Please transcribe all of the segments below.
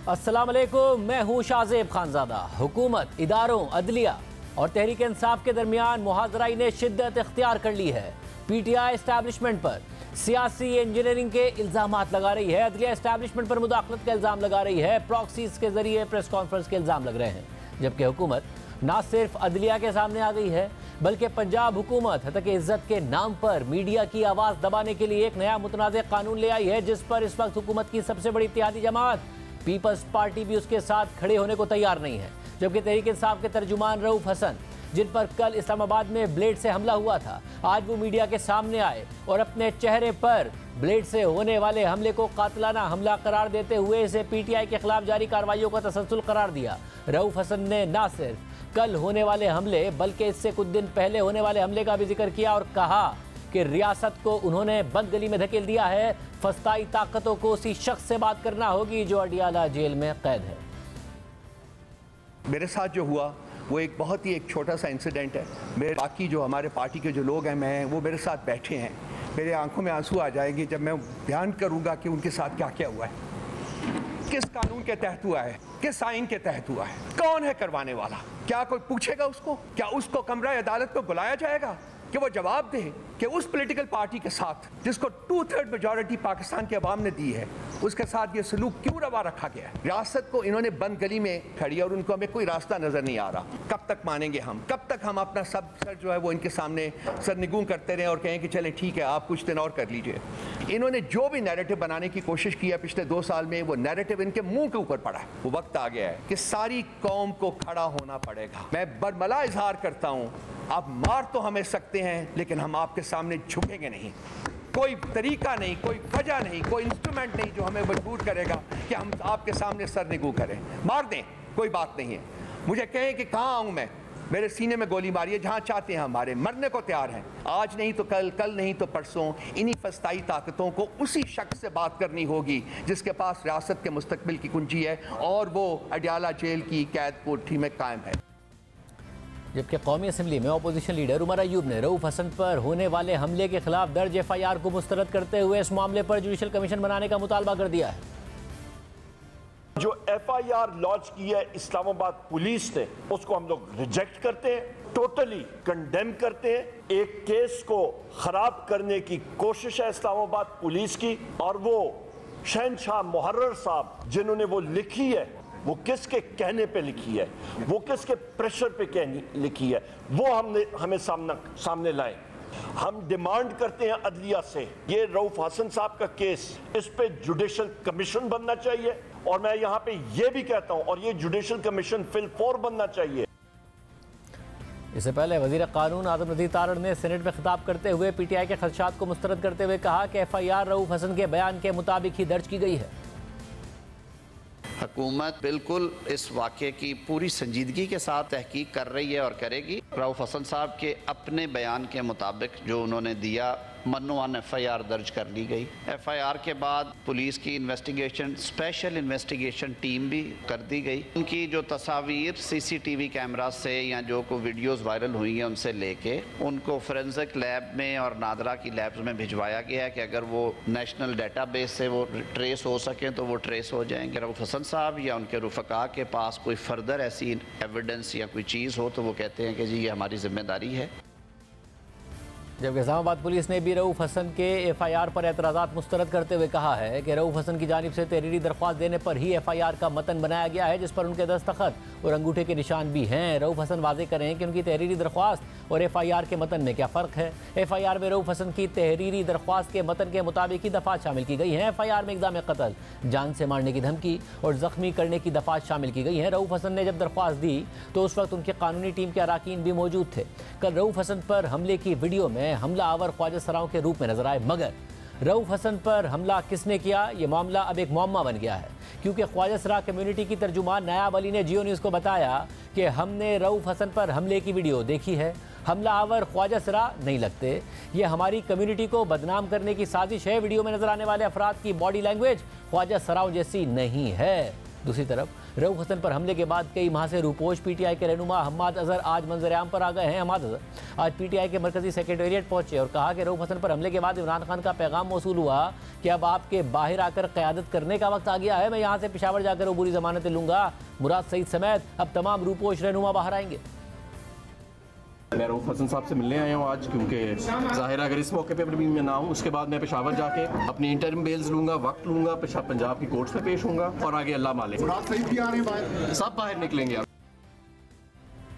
अस्सलाम वालेकुम, मैं हूँ शाहजेब खानजादा। हुकूमत, इदारों, अदलिया और तहरीक इंसाफ के दरमियान मुहाजराई ने शिद्दत इख्तियार कर ली है। PTI एस्टैब्लिशमेंट पर सियासी इंजीनियरिंग के इल्ज़ामात लगा रही है। अदलिया एस्टैब्लिशमेंट पर मुदाखलत का इल्ज़ाम लगा रही है। प्रॉक्सीज के जरिए प्रेस कॉन्फ्रेंस के इल्ज़ाम लग रहे हैं। जबकि हुकूमत ना सिर्फ अदलिया के सामने आ गई है बल्कि पंजाब हुकूमत हतक इज्जत के नाम पर मीडिया की आवाज़ दबाने के लिए एक नया मुतनाज़ कानून ले आई है, जिस पर इस वक्त हुकूमत की सबसे बड़ी इत्तेहादी जमात पीपल्स पार्टी भी उसके साथ खड़े होने को तैयार नहीं है। जबकि तहरीक इंसाफ के तर्जुमान रऊफ हसन, जिन पर कल इस्लामाबाद में ब्लेड से हमला हुआ था, आज वो मीडिया के सामने आए और अपने चेहरे पर ब्लेड से होने वाले हमले को कातिलाना हमला करार देते हुए इसे PTI के खिलाफ जारी कार्रवाइयों का तसलसल करार दिया। रऊफ हसन ने न सिर्फ कल होने वाले हमले बल्कि इससे कुछ दिन पहले होने वाले हमले का भी जिक्र किया और कहा कि रियासत को उन्होंने बंद गली में धकेल दिया है। फस्ताई ताकतों को उसी शख्स से बात करना होगी जो अडियाला जेल में कैद है। मेरे साथ जो हुआ वो एक बहुत ही एक छोटा सा इंसिडेंट है। मेरे बाकी जो हमारे पार्टी के जो लोग हैं, मैं वो मेरे साथ बैठे हैं। मेरे आंखों में आंसू आ जाएंगे जब मैं बयान करूंगा कि उनके साथ क्या क्या हुआ है, किस कानून के तहत हुआ है, किस आइन के तहत हुआ है, कौन है करवाने वाला, क्या कोई पूछेगा उसको, क्या उसको कमरा अदालत में बुलाया जाएगा कि वो जवाब दे कि उस पॉलिटिकल पार्टी के साथ जिसको 2/3 मेजॉरिटी पाकिस्तान के अवाम ने दी है, उसके साथ ये सलूक क्यों रवा रखा गया है। रियासत को इन्होंने बंद गली में खड़ी और उनको हमें कोई रास्ता नजर नहीं आ रहा। कब तक मानेंगे हम, कब तक हम अपना सब सर जो है वो इनके सामने सरनिगूं करते रहे और कहें कि चले ठीक है आप कुछ दिन और कर लीजिए। इन्होंने जो भी नैरेटिव बनाने की कोशिश की है पिछले 2 साल में, वो नैरेटिव इनके मुंह के ऊपर पड़ा है। वो वक्त आ गया है कि सारी कौम को खड़ा होना पड़ेगा। मैं बरमला इजहार करता हूँ, आप मार तो हमें सकते हैं लेकिन हम आपके सामने झुकेंगे नहीं। कोई तरीका नहीं, कोई वजह नहीं, कोई इंस्ट्रूमेंट नहीं जो हमें मजबूर करेगा कि हम आपके सामने सरनिगू करें। मार दें, कोई बात नहीं है। मुझे कहें कि कहाँ आऊँ मैं, मेरे सीने में गोली मारिए, जहाँ चाहते हैं हमारे, मरने को तैयार हैं। आज नहीं तो कल, कल नहीं तो परसों इन्हीं फस्ताई ताकतों को उसी शख्स से बात करनी होगी जिसके पास रियासत के मुस्तकबिल की कुंजी है और वो अडियाला जेल की कैद कोठरी में कायम है। जबकि कौमी असम्बली में अपोजिशन लीडर उमर अयूब ने रऊफ हसन पर होने वाले हमले के खिलाफ दर्ज FIR को मुस्तरद करते हुए इस मामले पर जुडिशल कमीशन बनाने का मुतालबा कर दिया है। जो FIR लॉन्च की है इस्लामाबाद पुलिस ने, उसको हम लोग रिजेक्ट करते हैं, टोटली कंडेम करते हैं। एक केस को खराब करने की कोशिश है इस्लामाबाद पुलिस की, और वो शहनशाह मुहर्रर साहब जिन्होंने वो लिखी है, वो किसके कहने पे लिखी है, वो किसके प्रेशर पे लिखी है, वो हमें सामने लाएं। हम डिमांड करते हैं अदलिया से, ये रऊफ हसन साहब का केस, इस पे जुडिशल कमीशन बनना चाहिए। और मैं यहाँ पे ये भी कहता हूँ, और ये जुडिशल कमीशन फिलफौर बनना चाहिए। इससे पहले वजीर कानून आजम नज़ीर तारड़ ने सेनेट में खिताब करते हुए PTI के खदशात को मुस्तरद करते हुए कहा कि FIR रऊफ हसन के बयान के मुताबिक ही दर्ज की गई है। हुकूमत बिल्कुल इस वाक़े की पूरी संजीदगी के साथ तहकीक कर रही है और करेगी। रऊफ हसन साहब के अपने बयान के मुताबिक जो उन्होंने दिया, मनोवान FIR दर्ज कर ली गई। FIR के बाद पुलिस की इन्वेस्टिगेशन, स्पेशल इन्वेस्टिगेशन टीम भी कर दी गई। उनकी जो तस्वीर CCTV कैमरा से या जो को वीडियोस वायरल हुई हैं उनसे लेके उनको फोरेंसिक लैब में और नादरा की लैब्स में भिजवाया गया है कि अगर वो नेशनल डेटाबेस से वो ट्रेस हो सकें तो वो ट्रेस हो जाएंगे। रऊफ हसन साहब या उनके रुफका के पास कोई फर्दर ऐसी एविडेंस या कोई चीज़ हो तो वो कहते हैं कि जी ये हमारी जिम्मेदारी है। जबकि इस्लामाबाद पुलिस ने भी रऊफ हसन के FIR पर एतराज़ात मुस्तरद करते हुए कहा है कि रऊफ हसन की जानिब से तहरीरी दरख्वास्त देने पर ही FIR का मतन बनाया गया है, जिस पर उनके दस्तखत और अंगूठे के निशान भी हैं। रऊफ हसन वाज़ेह करें कि उनकी तहरीरी दरख्वास्त और FIR के मतन में क्या फ़र्क है। FIR में रऊफ हसन की तहरीरी दरख्वास्त के मतन के मुताबिक ही दफ़ात शामिल की गई हैं। FIR में इक़दाम कत्ल, जान से मारने की धमकी और ज़ख्मी करने की दफ़ात शामिल की गई हैं। रऊफ हसन ने जब दरख्वास्त दी तो उस वक्त उनके कानूनी टीम के अराकीन भी मौजूद थे। कल रऊफ हसन पर हमले की वीडियो में हमला आवर ख्वाजा सराओं के रूप में नजर आए, मगर रऊफ हसन पर हमला किसने किया, ये मामला अब एक मुअम्मा बन गया है, क्योंकि ख्वाजा सरा कम्युनिटी की तर्जुमान नायाब अली ने जियो न्यूज़ को बताया कि हमने रऊफ हसन पर हमले की वीडियो देखी है, हमला आवर ख्वाजा सरा नहीं लगते, ये हमारी कम्युनिटी को बदनाम करने की साजिश है। वीडियो में नजर आने वाले अफराद की बॉडी लैंग्वेज ख्वाजा सराओं जैसी नहीं है। दूसरी तरफ रऊफ हसन पर हमले के बाद कई माह से रूपोश पीटीआई के रहनुमा हम्माद अजहर आज मंजर-ए-आम पर आ गए हैं। हम्माद अजहर आज पीटीआई के मरकजी सेक्रेटेरिएट पहुंचे और कहा कि रऊफ हसन पर हमले के बाद इमरान खान का पैगाम मौसूल हुआ कि अब आपके बाहर आकर क़यादत करने का वक्त आ गया है। मैं यहाँ से पेशावर जाकर अबूरी ज़मानतें लूँगा। मुराद सईद समेत अब तमाम रूपोश रहनुमा बाहर आएंगे। मैं रऊफ हसन साहब से मिलने आया हूँ आज, क्योंकि ज़ाहिर है अगर इस मौके पे मैं ना हूँ उसके बाद मैं पेशावर जाके अपनी इंटरिम बेल्स लूँगा, वक्त लूँगा, पंजाब की कोर्ट्स में पेश होऊंगा और आगे अल्लाह मालिक सब बाहर निकलेंगे।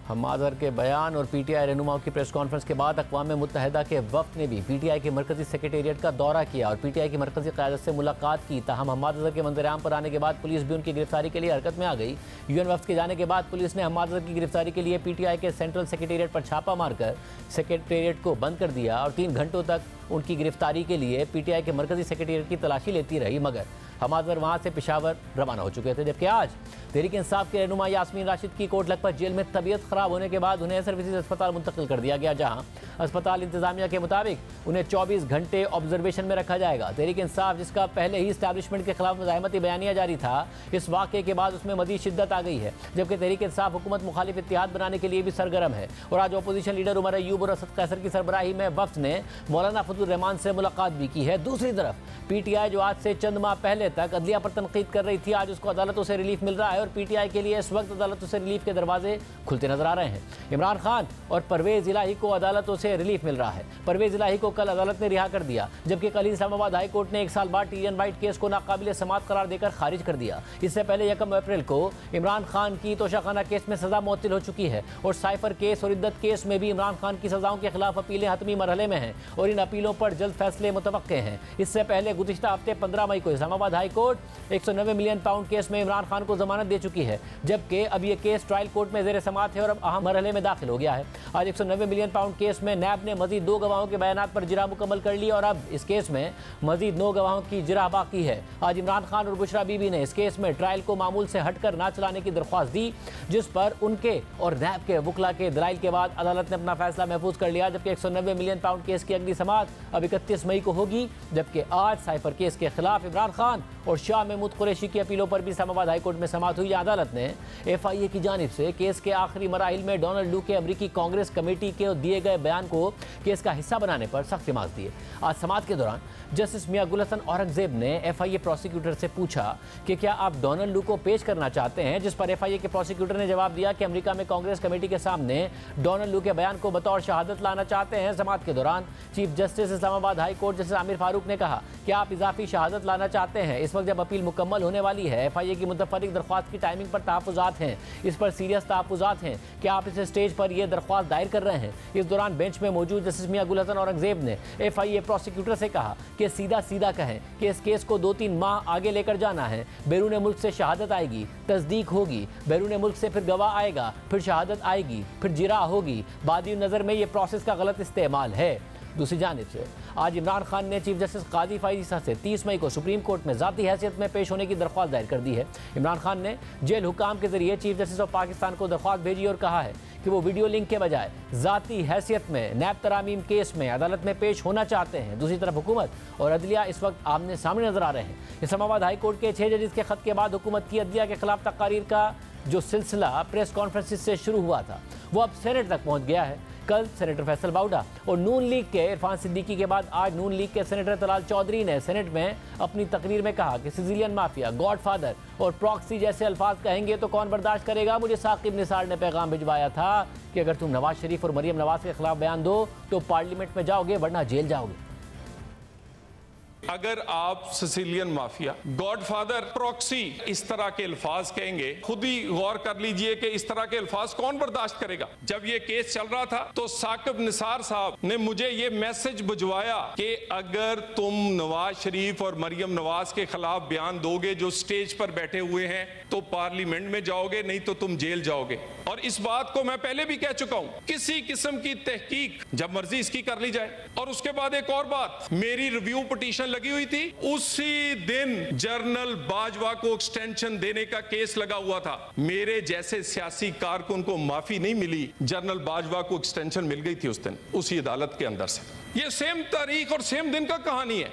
हम्माद अजहर के बयान और पीटीआई रहनुमाओं की प्रेस कॉन्फ्रेंस के बाद अक़वाम मुत्तहिदा के वफ़द ने भी पीटीआई के मरकजी सेक्रेटेरिएट का दौरा किया और पीटीआई की मरकजी क़यादत से मुलाकात की। ताहम हम्माद अजहर के मंजर-ए-आम पर आने के बाद पुलिस भी उनकी गिरफ्तारी के लिए हरकत में आ गई। यूएन वफ़द के जाने के बाद पुलिस ने हम्माद अजहर की गिरफ्तारी के लिए पीटीआई के सेंट्रल सेक्रेटेरिएट पर छापा मारकर सेक्रेटेरिएट को बंद कर दिया और 3 घंटों तक उनकी गिरफ्तारी के लिए पीटीआई के मरकजी सेक्रेटेरिएट की तलाशी लेती रही, मगर हम्माद अजहर वहाँ से पेशावर रवाना हो चुके थे। जबकि आज तहरीक इंसाफ के रहनुमा यास्मीन राशिद की कोट लखपत जेल में तबीयत ख़राब होने के बाद उन्हें सर्विसेज अस्पताल मुंतकिल कर दिया गया, जहाँ अस्पताल इंतजामिया के मुताबिक उन्हें 24 घंटे ऑब्जर्वेशन में रखा जाएगा। तहरीक इंसाफ, जिसका पहले ही इस्टेब्लिशमेंट के खिलाफ मुज़ाहमती बयानिया जारी था, इस वाक़े के बाद उसमें मज़ीद शिद्दत आ गई है। जबकि तहरीक इंसाफ हुकूमत मुखालिफ इत्तेहाद बनाने के लिए भी सरगर्म है और आज अपोजिशन लीडर उमर अयूब और असद कैसर की सरबराही में वफ़द ने मौलाना फजलुर रहमान से मुलाकात भी की है। दूसरी तरफ पीटीआई, जो आज से चंद माह पहले तक अदलिया पर तनकीद कर रही थी, आज उसको अदालतों से रिलीफ मिल रहा है और पीटीआई के लिए इस वक्त अदालतों से रिलीफ के दरवाजे खुलते नजर आ रहे हैं। इमरान खान और परवेज इलाही को अदालतों से रिलीफ मिल रहा है। परवेज इलाही को कल अदालत ने रिहा कर दिया, जबकि कल इस्लामाबाद हाई कोर्ट ने 1 साल बाद टीएन वाइट केस को नाकाबिल समात करार देकर खारिज कर दिया। इससे पहले 1 अप्रैल को इमरान खान की तोशाखाना केस में सजा मुअत्तल हो चुकी है और साइफर केस और इद्दत केस में भी इमरान खान की सजाओं के खिलाफ अपीलें हतमी मरहले में हैं और इन अपीलों पर जल्द फैसले मुतवक्के हैं। इससे पहले गुज़िश्ता हफ्ते 15 मई को Islamabad high court 190 million pound case में इमरान खान को जमानत दे चुकी है, जबकि अब यह केस ट्रायल कोर्ट में ज़ेर समात है और अब अहम मरहले में दाखिल हो गया है। आज 190 मिलियन पाउंड केस में नैब ने मजीद 2 गवाहों के बयानात पर जिरा मुकम्मल कर ली और अब इस केस में मजीद 9 गवाहों की जिरा बाकी है। आज इमरान खान और बुशरा बीबी ने इस केस में ट्रायल को मामूल से हटकर ना चलाने की दरख्वास्त दी, जिस पर उनके और नैब के वकला के दलाइल के बाद अदालत ने अपना फैसला महफूज कर लिया। जबकि 190 मिलियन पाउंड केस की अगली समात अब 31 मई को होगी, जबकि आज साइफर केस के खिलाफ इमरान खान और शाह महमूद कुरैशी की अपीलों पर भी इस्लामाबाद हाई कोर्ट में समात हुई। अदालत ने FIA की जानिब से केस के आखिरी मराहिल में डोनाल्ड लू के अमरीकी कांग्रेस कमेटी के दिए गए बयान को केस का हिस्सा बनाने पर सख्त मार्क्स दिए। आज समात के दौरान जस्टिस मियां गुल हसन औरंगजेब ने FIA प्रोसिक्यूटर से पूछा कि क्या आप डोनाल्ड लू को पेश करना चाहते हैं, जिस पर FIA के प्रोसिक्यूटर ने जवाब दिया कि अमेरिका में कांग्रेस कमेटी के सामने डोनाल्ड लू के बयान को बतौर शहादत लाना चाहते हैं। समात के दौरान chief justice Islamabad high court justice Aamir Farooq ने कहा कि आप इजाफी शहादत लाना चाहते हैं। इस वक्त जब अपील मुकम्मल होने वाली है, FIA की मुतफर्रिक दरख्वास्त की टाइमिंग पर तहफ़्फ़ुज़ात हैं, इस पर सीरियस तहफ़्फ़ुज़ात हैं कि आप इस स्टेज पर यह दरख्वास्त दायर कर रहे हैं। इस दौरान बेंच में मौजूद जस्टिस मियां गुल हसन औरंगजेब ने FIA प्रोसिक्यूटर से कहा कि सीधा सीधा कहें कि इस केस को 2-3 माह आगे लेकर जाना है। बैरून मुल्क से शहादत आएगी, तस्दीक होगी, बैरून मुल्क से फिर गवाह आएगा, फिर शहादत आएगी, फिर जिरा होगी। बादी नज़र में ये प्रोसेस का गलत इस्तेमाल है। दूसरी जानिब से आज इमरान खान ने चीफ जस्टिस काजी फाइज ईसा से 30 मई को सुप्रीम कोर्ट में ज़ाती हैसियत में पेश होने की दरख्वास्त दायर कर दी है। इमरान खान ने जेल हुकाम के जरिए चीफ जस्टिस ऑफ पाकिस्तान को दरख्वास्त भेजी और कहा है कि वो वीडियो लिंक के बजाय ज़ाती हैसियत में नैब तरामीम केस में अदालत में पेश होना चाहते हैं। दूसरी तरफ हुकूमत और अदलिया इस वक्त आमने सामने नजर आ रहे हैं। इस्लामाबाद हाई कोर्ट के 6 जजेस के खत के बाद हुकूमत की अदलिया के खिलाफ तकारीर का जो सिलसिला प्रेस कॉन्फ्रेंस से शुरू हुआ था, वो अब सेनेट तक पहुँच गया है। कल सेनेटर फैसल बाउडा और नून लीग के इरफान सिद्दीकी के बाद आज नून लीग के सेनेटर तलाल चौधरी ने सेनेट में अपनी तकरीर में कहा कि सिजिलियन माफिया, गॉडफादर और प्रॉक्सी जैसे अल्फाज कहेंगे तो कौन बर्दाश्त करेगा। मुझे साकिब निसार ने पैगाम भिजवाया था कि अगर तुम नवाज शरीफ और मरियम नवाज के खिलाफ बयान दो तो पार्लियामेंट में जाओगे, वरना जेल जाओगे। अगर आप सिसिलियन माफिया, गॉडफादर, प्रॉक्सी इस तरह के अल्फाज कहेंगे, खुद ही गौर कर लीजिए कि इस तरह के अल्फाज कौन बर्दाश्त करेगा। जब ये केस चल रहा था तो साकिब निसार साहब ने मुझे ये मैसेज भिजवाया कि अगर तुम नवाज शरीफ और मरियम नवाज के खिलाफ बयान दोगे जो स्टेज पर बैठे हुए हैं तो पार्लियामेंट में जाओगे, नहीं तो तुम जेल जाओगे। और इस बात को मैं पहले भी कह चुका हूं, किसी किस्म की तहकीक जब मर्जी इसकी कर ली जाए। और उसके बाद एक और बात, मेरी रिव्यू पिटीशन लगी हुई थी, उसी दिन जनरल बाजवा को एक्सटेंशन देने का केस लगा हुआ था। मेरे जैसे सियासी कारकुन को माफी नहीं मिली, जनरल बाजवा को एक्सटेंशन मिल गई थी उस दिन उसी अदालत के अंदर से। ये सेम तारीख और सेम दिन का कहानी है।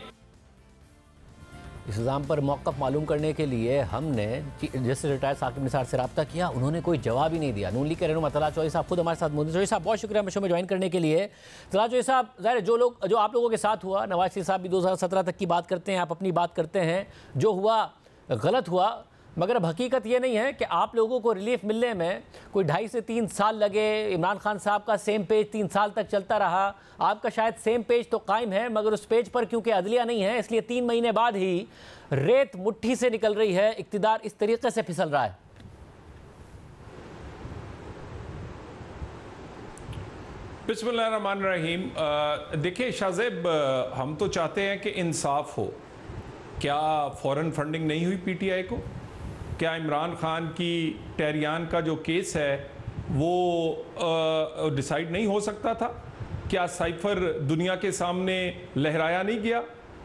इस इल्ज़ाम पर मौक़िफ़ मालूम करने के लिए हमने जस्टिस रिटायर्ड साकिब निसार से रब्ता किया, उन्होंने कोई जवाब ही नहीं दिया। नून लीग के रहनुमा तलहा चौधरी साहब खुद हमारे साथ मौजूद। चौधरी साहब बहुत शुक्रिया शो में ज्वाइन करने के लिए। तलहा चौधरी साहब, ज़ाहिर जो आप लोगों के साथ हुआ, नवाज शरीफ साहब भी 2017 तक की बात करते हैं, आप अपनी बात करते हैं, जो हुआ गलत हुआ, मगर अब हकीकत ये नहीं है कि आप लोगों को रिलीफ मिलने में कोई 2.5 से 3 साल लगे। इमरान खान साहब का सेम पेज 3 साल तक चलता रहा, आपका शायद सेम पेज तो कायम है, मगर उस पेज पर क्योंकि अदलिया नहीं है, इसलिए 3 महीने बाद ही रेत मुट्ठी से निकल रही है, इक़्तिदार इस तरीके से फिसल रहा है। बिस्मिल्लाहिर्रहमानिर्रहीम। देखिए शाहज़ेब, हम तो चाहते हैं कि इंसाफ हो। क्या फॉरेन फंडिंग नहीं हुई पीटीआई को? क्या इमरान खान की टेहरियान का जो केस है वो डिसाइड नहीं हो सकता था? क्या साइफर दुनिया के सामने लहराया नहीं गया?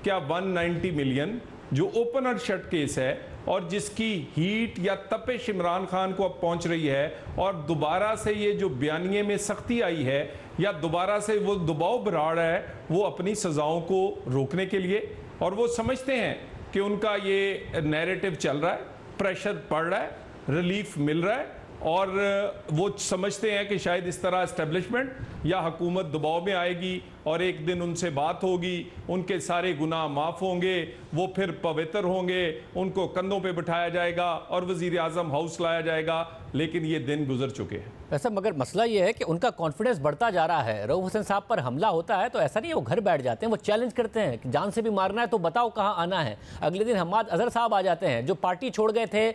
क्या 190 मिलियन जो ओपन और शट केस है और जिसकी हीट या तपिश इमरान खान को अब पहुंच रही है, और दोबारा से ये जो बयानिए में सख्ती आई है या दोबारा से वो दबाव बढ़ा रहा है वो अपनी सज़ाओं को रोकने के लिए, और वो समझते हैं कि उनका ये नैरेटिव चल रहा है, प्रेशर पड़ रहा है, रिलीफ मिल रहा है, और वो समझते हैं कि शायद इस तरह एस्टेब्लिशमेंट या हुकूमत दबाव में आएगी और एक दिन उनसे बात होगी, उनके सारे गुनाह माफ़ होंगे, वो फिर पवित्र होंगे, उनको कंधों पे बिठाया जाएगा और वज़ीर आज़म हाउस लाया जाएगा। लेकिन ये दिन गुजर चुके हैं। ऐसा, मगर मसला ये है कि उनका कॉन्फिडेंस बढ़ता जा रहा है। रऊफ हुसैन साहब पर हमला होता है तो ऐसा नहीं है वो घर बैठ जाते हैं, वो चैलेंज करते हैं कि जान से भी मारना है तो बताओ कहाँ आना है। अगले दिन हम्माद अजहर साहब आ जाते हैं, जो पार्टी छोड़ गए थे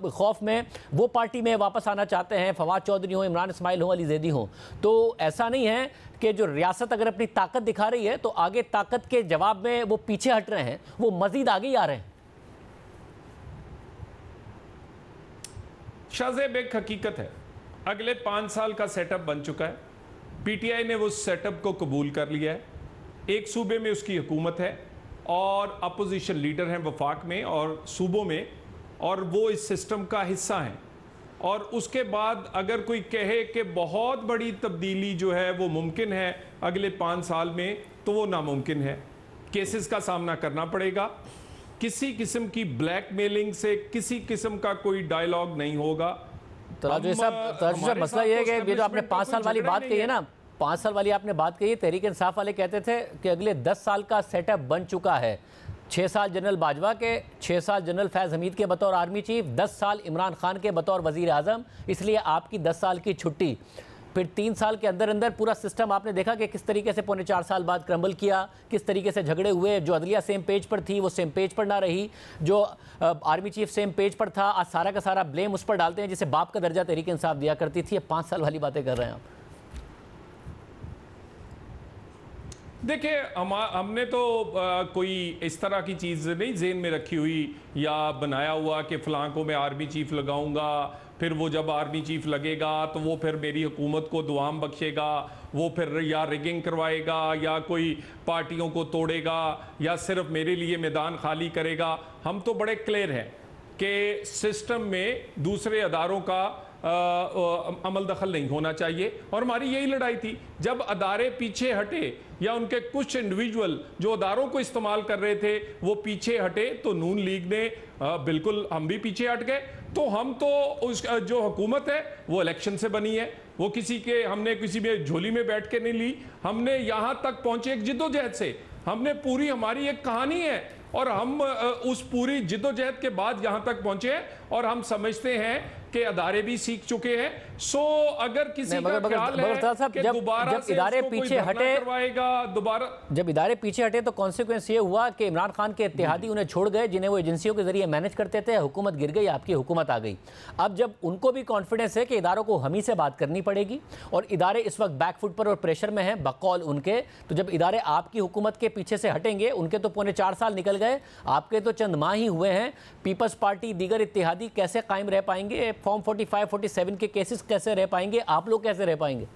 खौफ में, वो पार्टी में वापस आना चाहते हैं। फवाद चौधरी हो, इमरान इस्माइल हो, अली जैदी हो। तो ऐसा नहीं है कि जो रियासत अगर अपनी ताकत दिखा रही है तो आगे ताकत के जवाब में वो पीछे हट रहे हैं, वो मजीद आगे ही आ रहे हैं। शाहज़ेब, एक हकीकत है, अगले 5 साल का सेटअप बन चुका है। पीटीआई ने उस सेटअप को कबूल कर लिया है। एक सूबे में उसकी हुकूमत है और अपोजिशन लीडर हैं वफाक में और सूबों में, और वो इस सिस्टम का हिस्सा हैं। और उसके बाद अगर कोई कहे कि बहुत बड़ी तब्दीली जो है वो मुमकिन है अगले 5 साल में, तो वो नामुमकिन है। केसेस का सामना करना पड़ेगा, किसी किस्म की ब्लैकमेलिंग से किसी किस्म का कोई डायलॉग नहीं होगा। तराजू साहब, मसला ये है कि ये जो आपने 5 साल वाली बात कही है ना, 5 साल वाली आपने बात कही, तहरीक इंसाफ वाले कहते थे कि अगले 10 साल का सेटअप बन चुका है। 6 साल जनरल बाजवा के, 6 साल जनरल फैज़ हमीद के बतौर आर्मी चीफ, 10 साल इमरान खान के बतौर वज़ीर आज़म, इसलिए आपकी 10 साल की छुट्टी। फिर 3 साल के अंदर अंदर पूरा सिस्टम आपने देखा कि किस तरीके से 4.25 साल बाद क्रम्बल किया, किस तरीके से झगड़े हुए। जो अदलिया सेम पेज पर थी वो सेम पेज पर ना रही, जो आर्मी चीफ सेम पेज पर था, आज सारा का सारा ब्लेम उस पर डालते हैं जिसे बाप का दर्जा तहरीक इंसाफ दिया करती थी। 5 साल वाली बातें कर रहे हैं आप। देखिए, हमने तो कोई इस तरह की चीज़ नहीं जेन में रखी हुई या बनाया हुआ कि फ़लाँ को मैं आर्मी चीफ लगाऊंगा, फिर वो जब आर्मी चीफ लगेगा तो वो फिर मेरी हुकूमत को दुआम बख्शेगा, वो फिर या रिगिंग करवाएगा या कोई पार्टियों को तोड़ेगा या सिर्फ मेरे लिए मैदान खाली करेगा। हम तो बड़े क्लियर हैं कि सिस्टम में दूसरे अदारों का अमल दखल नहीं होना चाहिए, और हमारी यही लड़ाई थी। जब अदारे पीछे हटे या उनके कुछ इंडिविजुअल जो अदारों को इस्तेमाल कर रहे थे वो पीछे हटे, तो नून लीग ने बिल्कुल, हम भी पीछे हट गए। तो हम तो उस जो हुकूमत है वो इलेक्शन से बनी है, वो हमने किसी में झोली में बैठ के नहीं ली। हमने यहाँ तक पहुंचे एक जिद्दोजहद से, हमने पूरी, हमारी एक कहानी है और हम उस पूरी जिद्दोजहद के बाद यहाँ तक पहुंचे हैं, और हम समझते हैं कि अदारे भी सीख चुके हैं। सो अगर किसी का ख्याल है कि दोबारा से इदारे पीछे हटे, दोबारा जब इदारे पीछे हटे तो कॉन्सिक्वेंस ये हुआ कि इमरान खान के इत्तेहादी उन्हें छोड़ गए, जिन्हें वो एजेंसियों के जरिए मैनेज करते थे। हुकूमत गिर गई, आपकी हुकूमत आ गई। अब जब उनको भी कॉन्फिडेंस है कि इदारों को हम ही से बात करनी पड़ेगी और इदारे इस वक्त बैकफुट पर और प्रेशर में हैं बकौल उनके, तो जब इदारे आपकी हुकूमत के पीछे से हटेंगे, उनके तो 4.25 साल निकल गए, आपके तो चंद माह ही हुए हैं। पीपल्स पार्टी, दीगर इत्तेहादी कैसे कायम रह पाएंगे? फॉर्म 45, 47 के केसेस कैसे रह पाएंगे? आप लोग कैसे रह पाएंगे?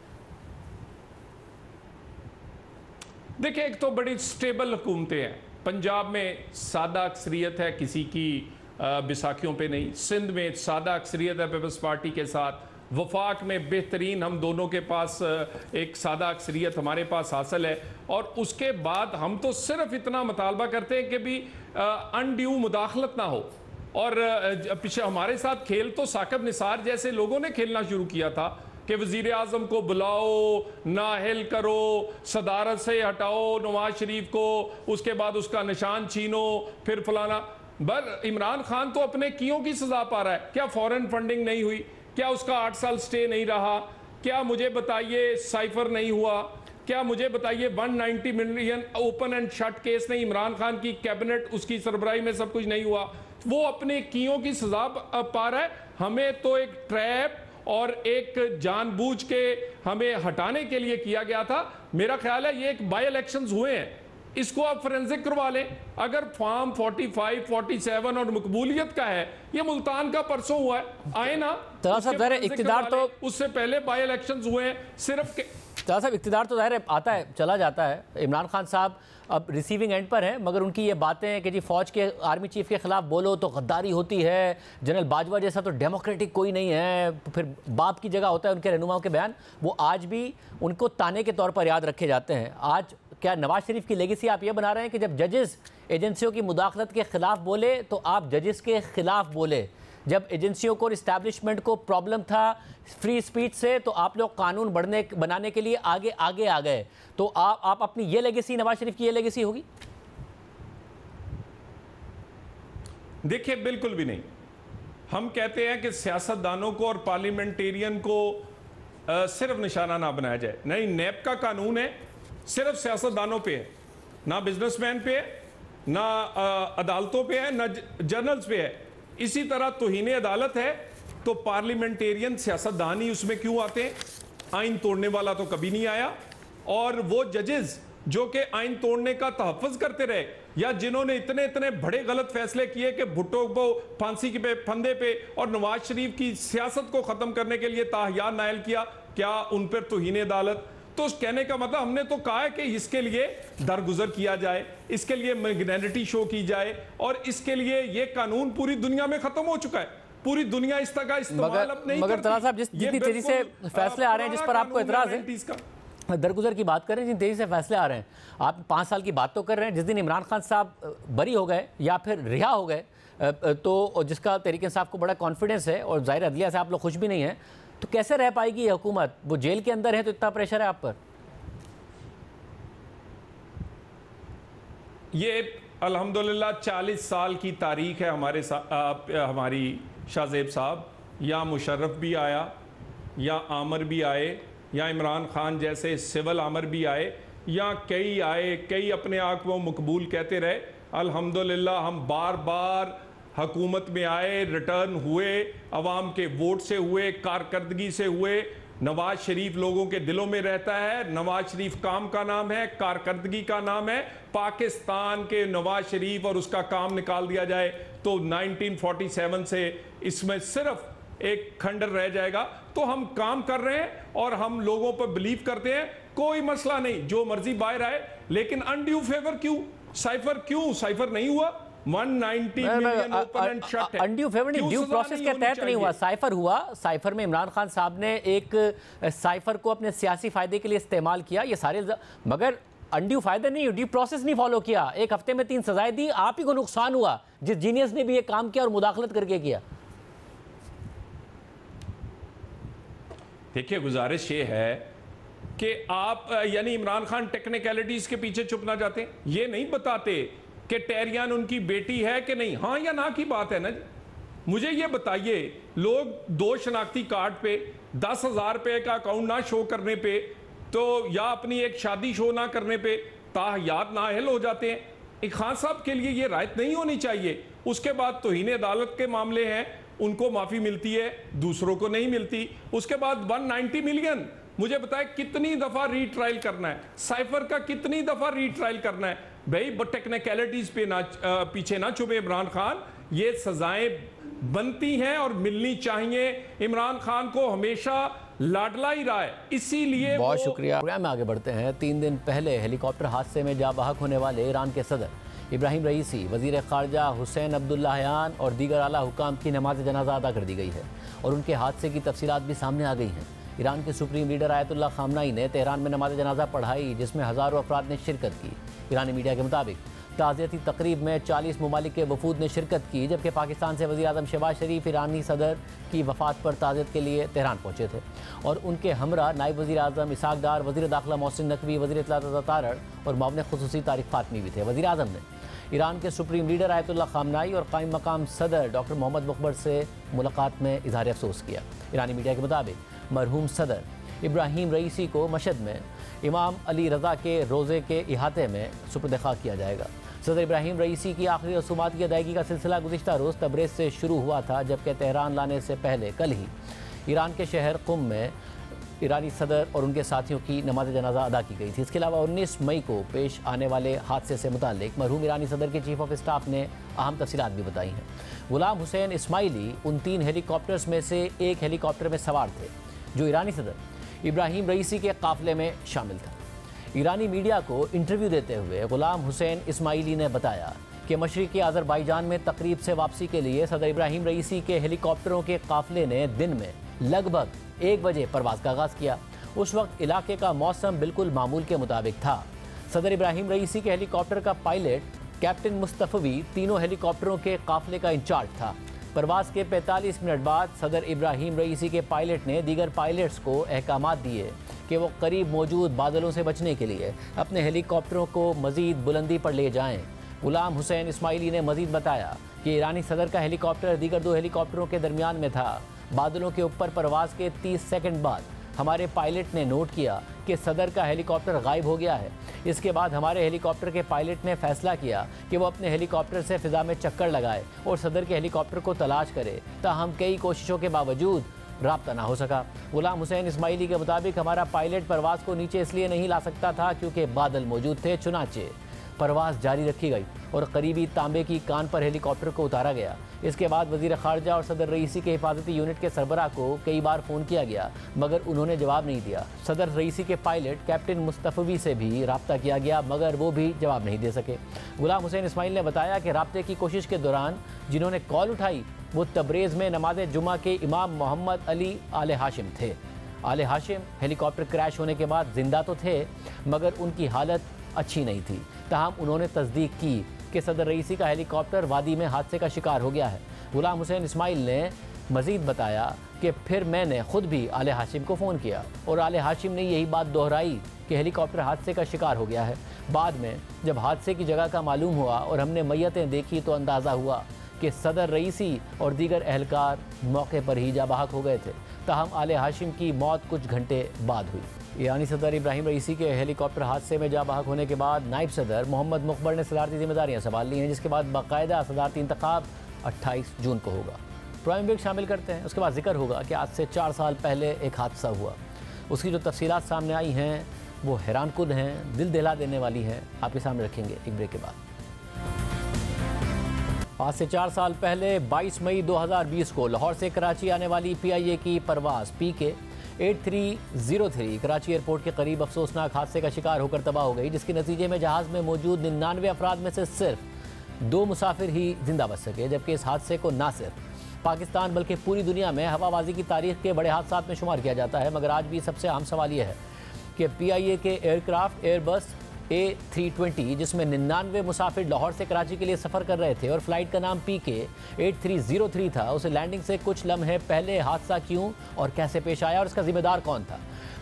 देखिए, एक तो बड़ी स्टेबल हुकूमतें हैं। पंजाब में सादा अक्सरियत है, किसी की बिसाखियों पे नहीं। सिंध में सादा अक्सरियत है पीपल्स पार्टी के साथ, वफाक में बेहतरीन हम दोनों के पास एक सादा अक्सरियत हमारे पास हासिल है, और उसके बाद हम तो सिर्फ इतना मुतालबा करते हैं कि भी अनड्यू मुदाखलत ना हो। और पीछे हमारे साथ खेल तो साकिब निसार जैसे लोगों ने खेलना शुरू किया था कि वजीर आजम को बुलाओ, नाहिल करो, सदारत से हटाओ नवाज शरीफ को, उसके बाद उसका निशान छीनो, फिर फलाना। पर इमरान खान तो अपने कियों की सजा पा रहा है। क्या फॉरेन फंडिंग नहीं हुई? क्या उसका 8 साल स्टे नहीं रहा? क्या मुझे बताइए साइफर नहीं हुआ? क्या मुझे बताइए 190 million open and shut case नहीं, इमरान खान की कैबिनेट उसकी सरबराही में सब कुछ नहीं हुआ? वो अपने कियों की सजा पा रहा है। हमें तो एक ट्रैप और एक जानबूझ के हमें हटाने के लिए किया गया था। मेरा ख्याल है ये एक बाई इलेक्शंस हुए हैं, इसको आप फोरेंसिक करवा लें। अगर फॉर्म 45, 47 और मकबूलियत का है, ये मुल्तान का परसों हुआ है, आए ना। इक्तिदार तो उससे पहले बाई इलेक्शंस हुए हैं सिर्फ साहब, इक्तिदार तो जाहिर है आता है चला जाता है। इमरान खान साहब अब रिसीविंग एंड पर हैं, मगर उनकी ये बातें हैं कि जी फौज के आर्मी चीफ के खिलाफ बोलो तो गद्दारी होती है, जनरल बाजवा जैसा तो डेमोक्रेटिक कोई नहीं है, फिर बाप की जगह होता है उनके रहनुमाओं के बयान, वो आज भी उनको ताने के तौर पर याद रखे जाते हैं। आज क्या नवाज शरीफ की लेगेसी आप ये बना रहे हैं कि जब जजेस एजेंसियों की मुदाखलत के खिलाफ बोले तो आप जजेस के खिलाफ बोले, जब एजेंसियों को इस्टेब्लिशमेंट को प्रॉब्लम था फ्री स्पीच से तो आप लोग कानून बनाने के लिए आगे आगे आ गए, तो आप अपनी ये लेगेसी, नवाज शरीफ की ये लेगेसी होगी? देखिए बिल्कुल भी नहीं। हम कहते हैं कि सियासतदानों को और पार्लियामेंटेरियन को सिर्फ निशाना ना बनाया जाए। नहीं, नैब का कानून है, सिर्फ सियासतदानों पे है, ना बिजनेसमैन पे है, ना अदालतों पे है, ना जर्नल्स पे है। इसी तरह तौहीन अदालत है तो पार्लियामेंटेरियन सियासतदान ही उसमें क्यों आते हैं? आइन तोड़ने वाला तो कभी नहीं आया। और वो जजेस जो कि आइन तोड़ने का तहफ़्फ़ुज़ करते रहे, या जिन्होंने इतने इतने बड़े गलत फैसले किए कि भुट्टो को फांसी के फंदे पे और नवाज शरीफ की सियासत को ख़त्म करने के लिए ताहियार नायल किया, क्या उन पर तौहीन अदालत? तो कहने का मतलब हमने तो कहा है कि इसके लिए दरगुजर किया जाए, इसके लिए मैग्नेनिटी शो की जाए, और इसके लिए ये कानून पूरी दुनिया में खत्म हो चुका है। पूरी दुनिया इस तरह का इस्तेमाल अब नहीं करती। मगर साहब, जितनी तेजी से फैसले आ रहे हैं जिस पर आपको एतराज है, दरगुजर की बात करें, जिन तेजी से फैसले आ रहे हैं, आप 5 साल की बात तो कर रहे हैं, जिस दिन इमरान खान साहब बरी हो गए या फिर रिहा हो गए, तो जिसका तहरीक इंसाफ को बड़ा कॉन्फिडेंस है और ज़ाहिर अदलिया से आप लोग खुश भी नहीं हैं, तो कैसे रह पाएगी ये हुकूमत? वो जेल के अंदर है तो इतना प्रेशर है आप पर। ये अल्हम्दुलिल्लाह 40 साल की तारीख है हमारी शाहजेब साहब। या मुशर्रफ भी आया, या आमर भी आए, या इमरान खान जैसे सिविल आमर भी आए, या कई आए, कई अपने आप को मकबूल कहते रहे। अल्हम्दुलिल्लाह हम बार बार हुकूमत में आए, रिटर्न हुए, अवाम के वोट से हुए, कारकर्दगी से हुए। नवाज शरीफ लोगों के दिलों में रहता है। नवाज शरीफ काम का नाम है, कारकर्दगी का नाम है। पाकिस्तान के नवाज शरीफ और उसका काम निकाल दिया जाए तो 1947 से इसमें सिर्फ एक खंडर रह जाएगा। तो हम काम कर रहे हैं और हम लोगों पर बिलीव करते हैं, कोई मसला नहीं, जो मर्जी बाहर आए, लेकिन अनड्यू फेवर क्यों? साइफर क्यों? साइफर नहीं हुआ, 190 मिलियन ओपन एंड शट है। अनड्यू फेवर नहीं, ड्यू प्रोसेस के तहत नहीं हुआ, साइफर हुआ। साइफर में इमरान खान साहब ने एक साइफर को अपने सियासी फायदे के लिए इस्तेमाल किया, ये सारे, मगर अनड्यू फायदा नहीं, ड्यू प्रोसेस नहीं फॉलो किया। 1 हफ्ते में 3 सजाएं दी, आप ही को नुकसान हुआ जिस जीनियस ने भी ये काम किया और मुदाखलत करके किया। देखिए, गुजारिश ये है कि आप यानी इमरान खान टेक्निकलिटीज के पीछे चुप ना जाते, ये नहीं बताते कि टेरियान उनकी बेटी है कि नहीं, हाँ या ना की बात है ना। मुझे ये बताइए, लोग 2 शनाख्ती कार्ड पे 10,000 रुपए का अकाउंट ना शो करने पे, तो या अपनी एक शादी शो ना करने पे ताहियात नाअहल हो जाते हैं। एक खान साहब के लिए ये रायत नहीं होनी चाहिए। उसके बाद तौहीन अदालत के मामले हैं, उनको माफ़ी मिलती है, दूसरों को नहीं मिलती। उसके बाद 190 मिलियन, मुझे बताए कितनी दफ़ा रीट्रायल करना है? साइफर का कितनी दफ़ा रीट्रायल करना है? भाई टेक्निकलिटीज पे ना पीछे ना छुपे इमरान खान, ये सजाएं बनती हैं और मिलनी चाहिए। इमरान खान को हमेशा लाडला ही रहा है, इसीलिए बहुत शुक्रिया। प्रोग्राम में आगे बढ़ते हैं। 3 दिन पहले हेलीकॉप्टर हादसे में जाँ बहक होने वाले ईरान के सदर इब्राहिम रईसी, वज़ीर ख़ारजा हुसैन अब्दुल्लाहियान और दीगर आला हुकाम की नमाज जनाजा अदा कर दी गई है और उनके हादसे की तफसीलात भी सामने आ गई हैं। ईरान के सुप्रीम लीडर आयतुल्लाह खामनाई ने तेहरान में नमाज जनाजा पढ़ाई, जिसमें हज़ारों अफराद ने शिरकत की। ईरानी मीडिया के मुताबिक ताज़ियती तकरीब में 40 ममालिक के वफूद ने शिरकत की, जबकि पाकिस्तान से वज़ीर आज़म शहबाज शरीफ ईरानी सदर की वफ़ात पर ताज़ियत के लिए तेहरान पहुँचे थे और उनके हमरा नायब वज़ीर आज़म इसहाक डार, वज़ीर दाखिला मोहसिन नकवी, वज़ीर इत्तलात तारड़ और मामले खुसूसी तारिक फातमी भी थे। वज़ीर आज़म ने ईरान के सुप्रीम लीडर आयतुल्लाह खामनाई और कायम मकाम सदर डॉक्टर मोहम्मद मुक़बर से मुलाकात में इज़हार अफसोस किया। ईरानी मीडिया के मुताबिक मरहूम सदर इब्राहिम रईसी को मशहद में इमाम अली रज़ा के रोज़े के इहाते में सुपुर्द खाक किया जाएगा। सदर इब्राहिम रईसी की आखिरी रसूमात की अदायगी का सिलसिला गुज़िश्ता रोज़ तबरेज़ से शुरू हुआ था, जबकि तेहरान लाने से पहले कल ही ईरान के शहर कुम में ईरानी सदर और उनके साथियों की नमाज जनाजा अदा की गई थी। इसके अलावा 19 मई को पेश आने वाले हादसे से मुताल्लिक मरहूम ईरानी सदर के चीफ ऑफ स्टाफ ने अहम तफसीलात भी बताई हैं। गुलाम हुसैन इस्माइली उन 3 हेलीकॉप्टर्स में से एक हेलीकॉप्टर में सवार थे जो ईरानी सदर इब्राहिम रईसी के काफ़िले में शामिल था। ईरानी मीडिया को इंटरव्यू देते हुए गुलाम हुसैन इस्माइली ने बताया कि मशरिकी अज़रबाईजान में तकरीब से वापसी के लिए सदर इब्राहिम रईसी के हेलीकॉप्टरों के काफ़िले ने दिन में लगभग 1 बजे परवाज़ का आगाज़ किया। उस वक्त इलाके का मौसम बिल्कुल मामूल के मुताबिक था। सदर इब्राहिम रईसी के हेलीकॉप्टर का पायलट कैप्टन मुस्तफ़वी तीनों हेलीकॉप्टरों के काफ़िले का इंचार्ज था। परवाज़ के 45 मिनट बाद सदर इब्राहिम रईसी के पायलट ने दीगर पायलट्स को अहकामात दिए कि वो करीब मौजूद बादलों से बचने के लिए अपने हेलीकॉप्टरों को मज़ीद बुलंदी पर ले जाएं। गुलाम हुसैन इस्माइली ने मज़ीद बताया कि ईरानी सदर का हेलीकॉप्टर दीगर 2 हेलीकॉप्टरों के दरमियान में था। बादलों के ऊपर परवाज़ के 30 सेकंड बाद हमारे पायलट ने नोट किया कि सदर का हेलीकॉप्टर गायब हो गया है। इसके बाद हमारे हेलीकॉप्टर के पायलट ने फैसला किया कि वो अपने हेलीकॉप्टर से फ़िज़ा में चक्कर लगाए और सदर के हेलीकॉप्टर को तलाश करे, ताहम कई कोशिशों के बावजूद राब्ता ना हो सका। गुलाम हुसैन इस्माइली के मुताबिक हमारा पायलट परवाज़ को नीचे इसलिए नहीं ला सकता था क्योंकि बादल मौजूद थे, चुनाचे परवाज़ जारी रखी गई और करीबी तांबे की कान पर हेलीकॉप्टर को उतारा गया। इसके बाद वज़ीर ख़ारजा और सदर रईसी के हिफाजती यूनिट के सरबराह को कई बार फ़ोन किया गया, मगर उन्होंने जवाब नहीं दिया। सदर रईसी के पायलट कैप्टन मुस्तफ़वी से भी रब्ता किया गया, मगर वो भी जवाब नहीं दे सके। गुलाम हुसैन इस्माइल ने बताया कि रब्ते की कोशिश के दौरान जिन्होंने कॉल उठाई वो तबरेज़ में नमाज जुमा के इमाम मोहम्मद अली आले हाशिम थे। आले हाशिम हेलीकॉप्टर क्रैश होने के बाद जिंदा तो थे, मगर उनकी हालत अच्छी नहीं थी। ताहम उन्होंने तस्दीक की कि सदर रईसी का हेलीकॉप्टर वादी में हादसे का शिकार हो गया है। गुलाम हुसैन इस्माइल ने मज़ीद बताया कि फिर मैंने ख़ुद भी आले हाशिम को फ़ोन किया और आले हाशिम ने यही बात दोहराई कि हेलीकॉप्टर हादसे का शिकार हो गया है। बाद में जब हादसे की जगह का मालूम हुआ और हमने मैयतें देखी तो अंदाज़ा हुआ कि सदर रईसी और दीगर अहलकार मौके पर ही जा बहक हो गए थे। ताहम आले हाशिम की मौत कुछ घंटे बाद हुई। ईरानी सदर इब्राहिम रईसी के हेलीकॉप्टर हादसे में जा बहक होने के बाद नायब सदर मोहम्मद मुक़बर ने सदारती जिम्मेदारियाँ संभाल ली हैं, जिसके बाद बाकायदा सदारती इंतखाब 28 जून को होगा। प्राइम ब्रेक शामिल करते हैं, उसके बाद जिक्र होगा कि आज से 4 साल पहले एक हादसा हुआ, उसकी जो तफसीलात सामने आई हैं वो हैरानकुन हैं, दिल दहला देने वाली हैं, आपके सामने रखेंगे एक ब्रेक के बाद। आज से 4 साल पहले 22 मई 2020 को लाहौर से कराची आने वाली PIA की परवाज़ PK 8303 कराची एयरपोर्ट के करीब अफसोसनाक हादसे का शिकार होकर तबाह हो गई, जिसके नतीजे में जहाज़ में मौजूद 99 अफराद में से सिर्फ 2 मुसाफिर ही जिंदा बच सके, जबकि इस हादसे को ना सिर्फ पाकिस्तान बल्कि पूरी दुनिया में हवाबाजी की तारीख के बड़े हादसात में शुमार किया जाता है। मगर आज भी सबसे अहम सवाल यह है कि PIA के एयरक्राफ्ट एयरबस A320 जिसमें 99 मुसाफिर लाहौर से कराची के लिए सफ़र कर रहे थे और फ्लाइट का नाम PK 8303 था, उसे लैंडिंग से कुछ लम्हे पहले हादसा क्यों और कैसे पेश आया और इसका जिम्मेदार कौन था।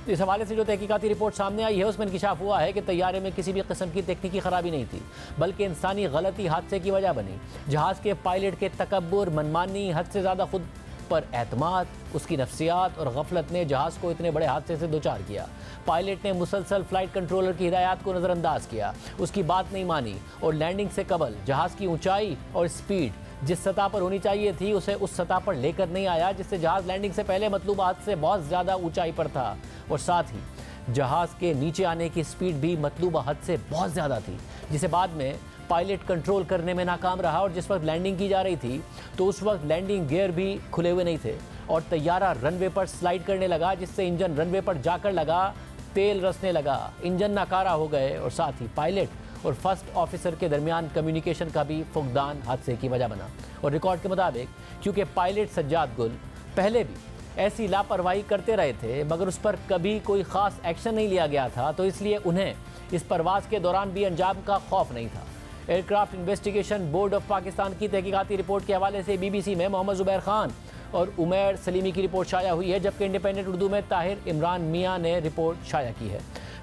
इस हवाले से जो तहकीकाती रिपोर्ट सामने आई है उसमें इंकिशाफ हुआ है कि तैयारे में किसी भी किस्म की तकनीकी खराबी नहीं थी, बल्कि इंसानी गलती हादसे की वजह बनी। जहाज़ के पायलट के तकब्बुर, मनमानी, हद से ज़्यादा खुद पर एतमाद, उसकी नफ्सियात और गफलत ने जहाज़ को इतने बड़े हादसे से दोचार किया। पायलट ने मुसलसल फ्लाइट कंट्रोलर की हिदायत को नज़रअंदाज किया, उसकी बात नहीं मानी और लैंडिंग से कबल जहाज़ की ऊंचाई और स्पीड जिस सतह पर होनी चाहिए थी उसे उस सतह पर लेकर नहीं आया, जिससे जहाज़ लैंडिंग से पहले मतलूबा हद से बहुत ज़्यादा ऊंचाई पर था और साथ ही जहाज़ के नीचे आने की स्पीड भी मतलूबा हद से बहुत ज़्यादा थी, जिसे बाद में पायलट कंट्रोल करने में नाकाम रहा। और जिस वक्त लैंडिंग की जा रही थी तो उस वक्त लैंडिंग गियर भी खुले हुए नहीं थे और तैयारा रनवे पर स्लाइड करने लगा, जिससे इंजन रनवे पर जाकर लगा, तेल रसने लगा, इंजन नाकारा हो गए और साथ ही पायलट और फर्स्ट ऑफिसर के दरमियान कम्युनिकेशन का भी फुकदान हादसे की वजह बना। और रिकॉर्ड के मुताबिक क्योंकि पायलट सज्जाद गुल पहले भी ऐसी लापरवाही करते रहे थे मगर उस पर कभी कोई ख़ास एक्शन नहीं लिया गया था, तो इसलिए उन्हें इस परवाज़ के दौरान भी अंजाम का खौफ नहीं था। Aircraft investigation board of Pakistan की तहकीकाती रिपोर्ट के हवाले से BBC में मोहम्मद ज़ुबैर खान और उमैर सलीमी की रिपोर्ट शाया हुई है, जबकि इंडिपेंडेंट उर्दू में ताहिर इमरान मियाँ ने रिपोर्ट शाया की है।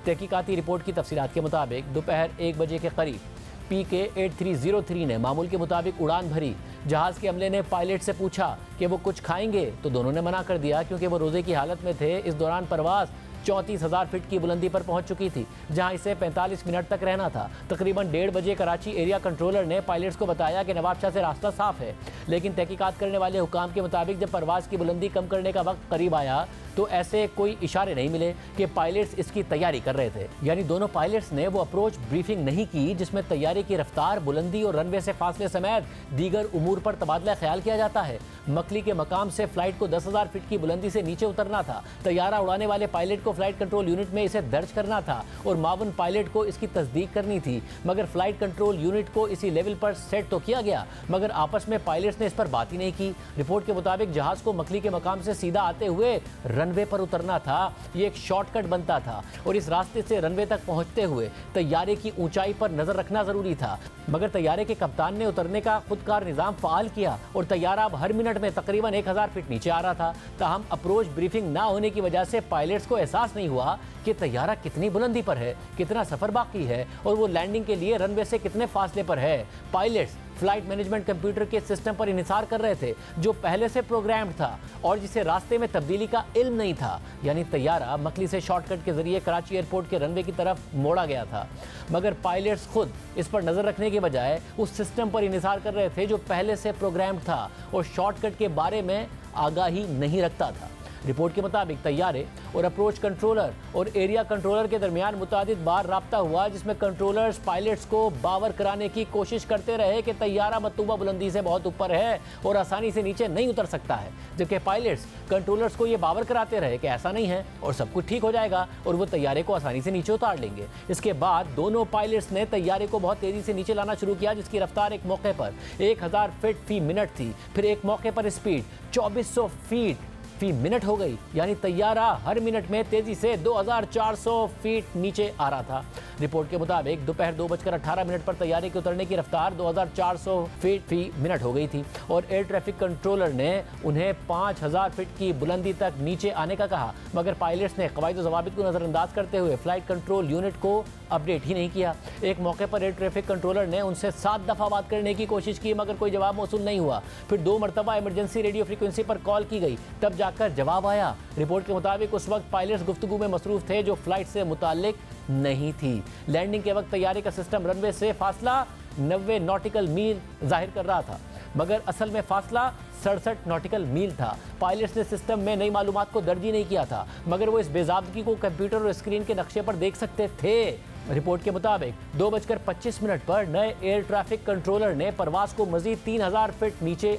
तहकीकाती रिपोर्ट की तफसीलात के मुताबिक दोपहर 1 बजे के करीब PK-8303 ने मामूल के मुताबिक उड़ान भरी। जहाज़ के अमले ने पायलट से पूछा कि वो कुछ खाएंगे, तो दोनों ने मना कर दिया क्योंकि वो रोज़े की हालत में थे। इस दौरान परवाज़ 34,000 फीट की बुलंदी पर पहुंच चुकी थी, जहां इसे 45 मिनट तक रहना था। तकरीबन 1:30 बजे कराची एरिया कंट्रोलर ने पायलट्स को बताया कि नवाब शाह से रास्ता साफ है, लेकिन तहकीकात करने वाले हुकाम के मुताबिक जब परवाज़ की बुलंदी कम करने का वक्त करीब आया तो ऐसे कोई इशारे नहीं मिले कि पायलट्स इसकी तैयारी कर रहे थे। यानी दोनों पायलट्स ने वो अप्रोच ब्रीफिंग नहीं की जिसमें तैयारी की रफ्तार, बुलंदी और रनवे से फासले समेत दीगर उमूर पर तबादला ख्याल किया जाता है। मकली के मकाम से फ्लाइट को 10,000 फीट की बुलंदी से नीचे उतरना था। तैयारा उड़ाने वाले पायलट को फ्लाइट कंट्रोल यूनिट में इसे दर्ज करना था और मावन पायलट को इसकी तस्दीक करनी थी, मगर फ्लाइट कंट्रोल यूनिट को इसी लेवल पर सेट तो किया गया मगर आपस में पायलट्स ने इस पर बात ही नहीं की। रिपोर्ट के मुताबिक जहाज को मकली के मकाम से सीधा आते हुए रनवे पर उतरना था। ये एक शॉर्टकट बनता था और इस रास्ते से रनवे तक पहुंचते हुए तैयारे की ऊंचाई पर नजर रखना जरूरी था, मगर तैयारे के कप्तान ने उतरने का खुदकार निजाम फाल किया और तैयारा अब हर मिनट में तकरीबन 1000 फीट नीचे आ रहा था। ताहम अप्रोच ब्रीफिंग ना होने की वजह से पायलट्स को एहसास नहीं हुआ कि तैयारा कितनी बुलंदी पर है, कितना सफर बाकी है और वो लैंडिंग के लिए रनवे से कितने फासले पर है। पायलट्स फ्लाइट मैनेजमेंट कंप्यूटर के सिस्टम पर इन्हिसार कर रहे थे जो पहले से प्रोग्राम्ड था और जिसे रास्ते में तब्दीली का इल्म नहीं था। यानी तैयारा मकली से शॉर्टकट के जरिए कराची एयरपोर्ट के रनवे की तरफ मोड़ा गया था, मगर पायलट्स खुद इस पर नजर रखने के बजाय उस सिस्टम पर इन्हिसार कर रहे थे जो पहले से प्रोग्राम्ड था और शॉर्टकट के बारे में आगाही नहीं रखता था। रिपोर्ट के मुताबिक तैयारे और अप्रोच कंट्रोलर और एरिया कंट्रोलर के दरमियान मुतादिद बार राब्ता हुआ जिसमें कंट्रोलर्स पायलट्स को बावर कराने की कोशिश करते रहे कि तैयारा मतलूबा बुलंदी से बहुत ऊपर है और आसानी से नीचे नहीं उतर सकता है, जबकि पायलट्स कंट्रोलर्स को ये बावर कराते रहे कि ऐसा नहीं है और सब कुछ ठीक हो जाएगा और वो तैयारे को आसानी से नीचे उतार लेंगे। इसके बाद दोनों पायलट्स ने तैयारे को बहुत तेजी से नीचे लाना शुरू किया जिसकी रफ्तार एक मौके पर 1000 फीट फी मिनट थी, फिर एक मौके पर स्पीड 2400 फीट फी मिनट हो गई। यानी तैयारा हर मिनट में तेजी से 2400 फीट नीचे आ रहा था। रिपोर्ट के मुताबिक दोपहर 2:18 पर तैयारे के उतरने की रफ्तार 2400 फीट फी मिनट हो गई थी और एयर ट्रैफिक कंट्रोलर ने उन्हें 5000 फीट की बुलंदी तक नीचे आने का कहा, मगर पायलट्स ने कवायद ज़वाबित को नज़रअंदाज करते हुए फ्लाइट कंट्रोल यूनिट को अपडेट ही नहीं किया। एक मौके पर एयर ट्रैफिक कंट्रोलर ने उनसे 7 दफ़ा बात करने की कोशिश की मगर कोई जवाब मौसूल नहीं हुआ। फिर 2 मरतबा इमरजेंसी रेडियो फ्रीक्वेंसी पर कॉल की गई, तब जाकर जवाब आया। रिपोर्ट के मुताबिक उस वक्त पायलट्स गुफ्तगू में मसरूफ थे जो फ्लाइट से मुताल्लिक नहीं थी। लैंडिंग के वक्त तैयारे का सिस्टम रनवे से फासला 90 नॉटिकल मील जाहिर कर रहा था, मगर असल में फासला 67 नॉटिकल मील था। पायलट्स ने सिस्टम में नई मालूमात को दर्ज ही नहीं किया था, मगर वो इस बेज़ाब्दगी को कंप्यूटर और स्क्रीन के नक्शे पर देख सकते थे। रिपोर्ट के मुताबिक 2:25 पर नए एयर ट्रैफिक कंट्रोलर ने परवाज को मजीद 3000 फीट नीचे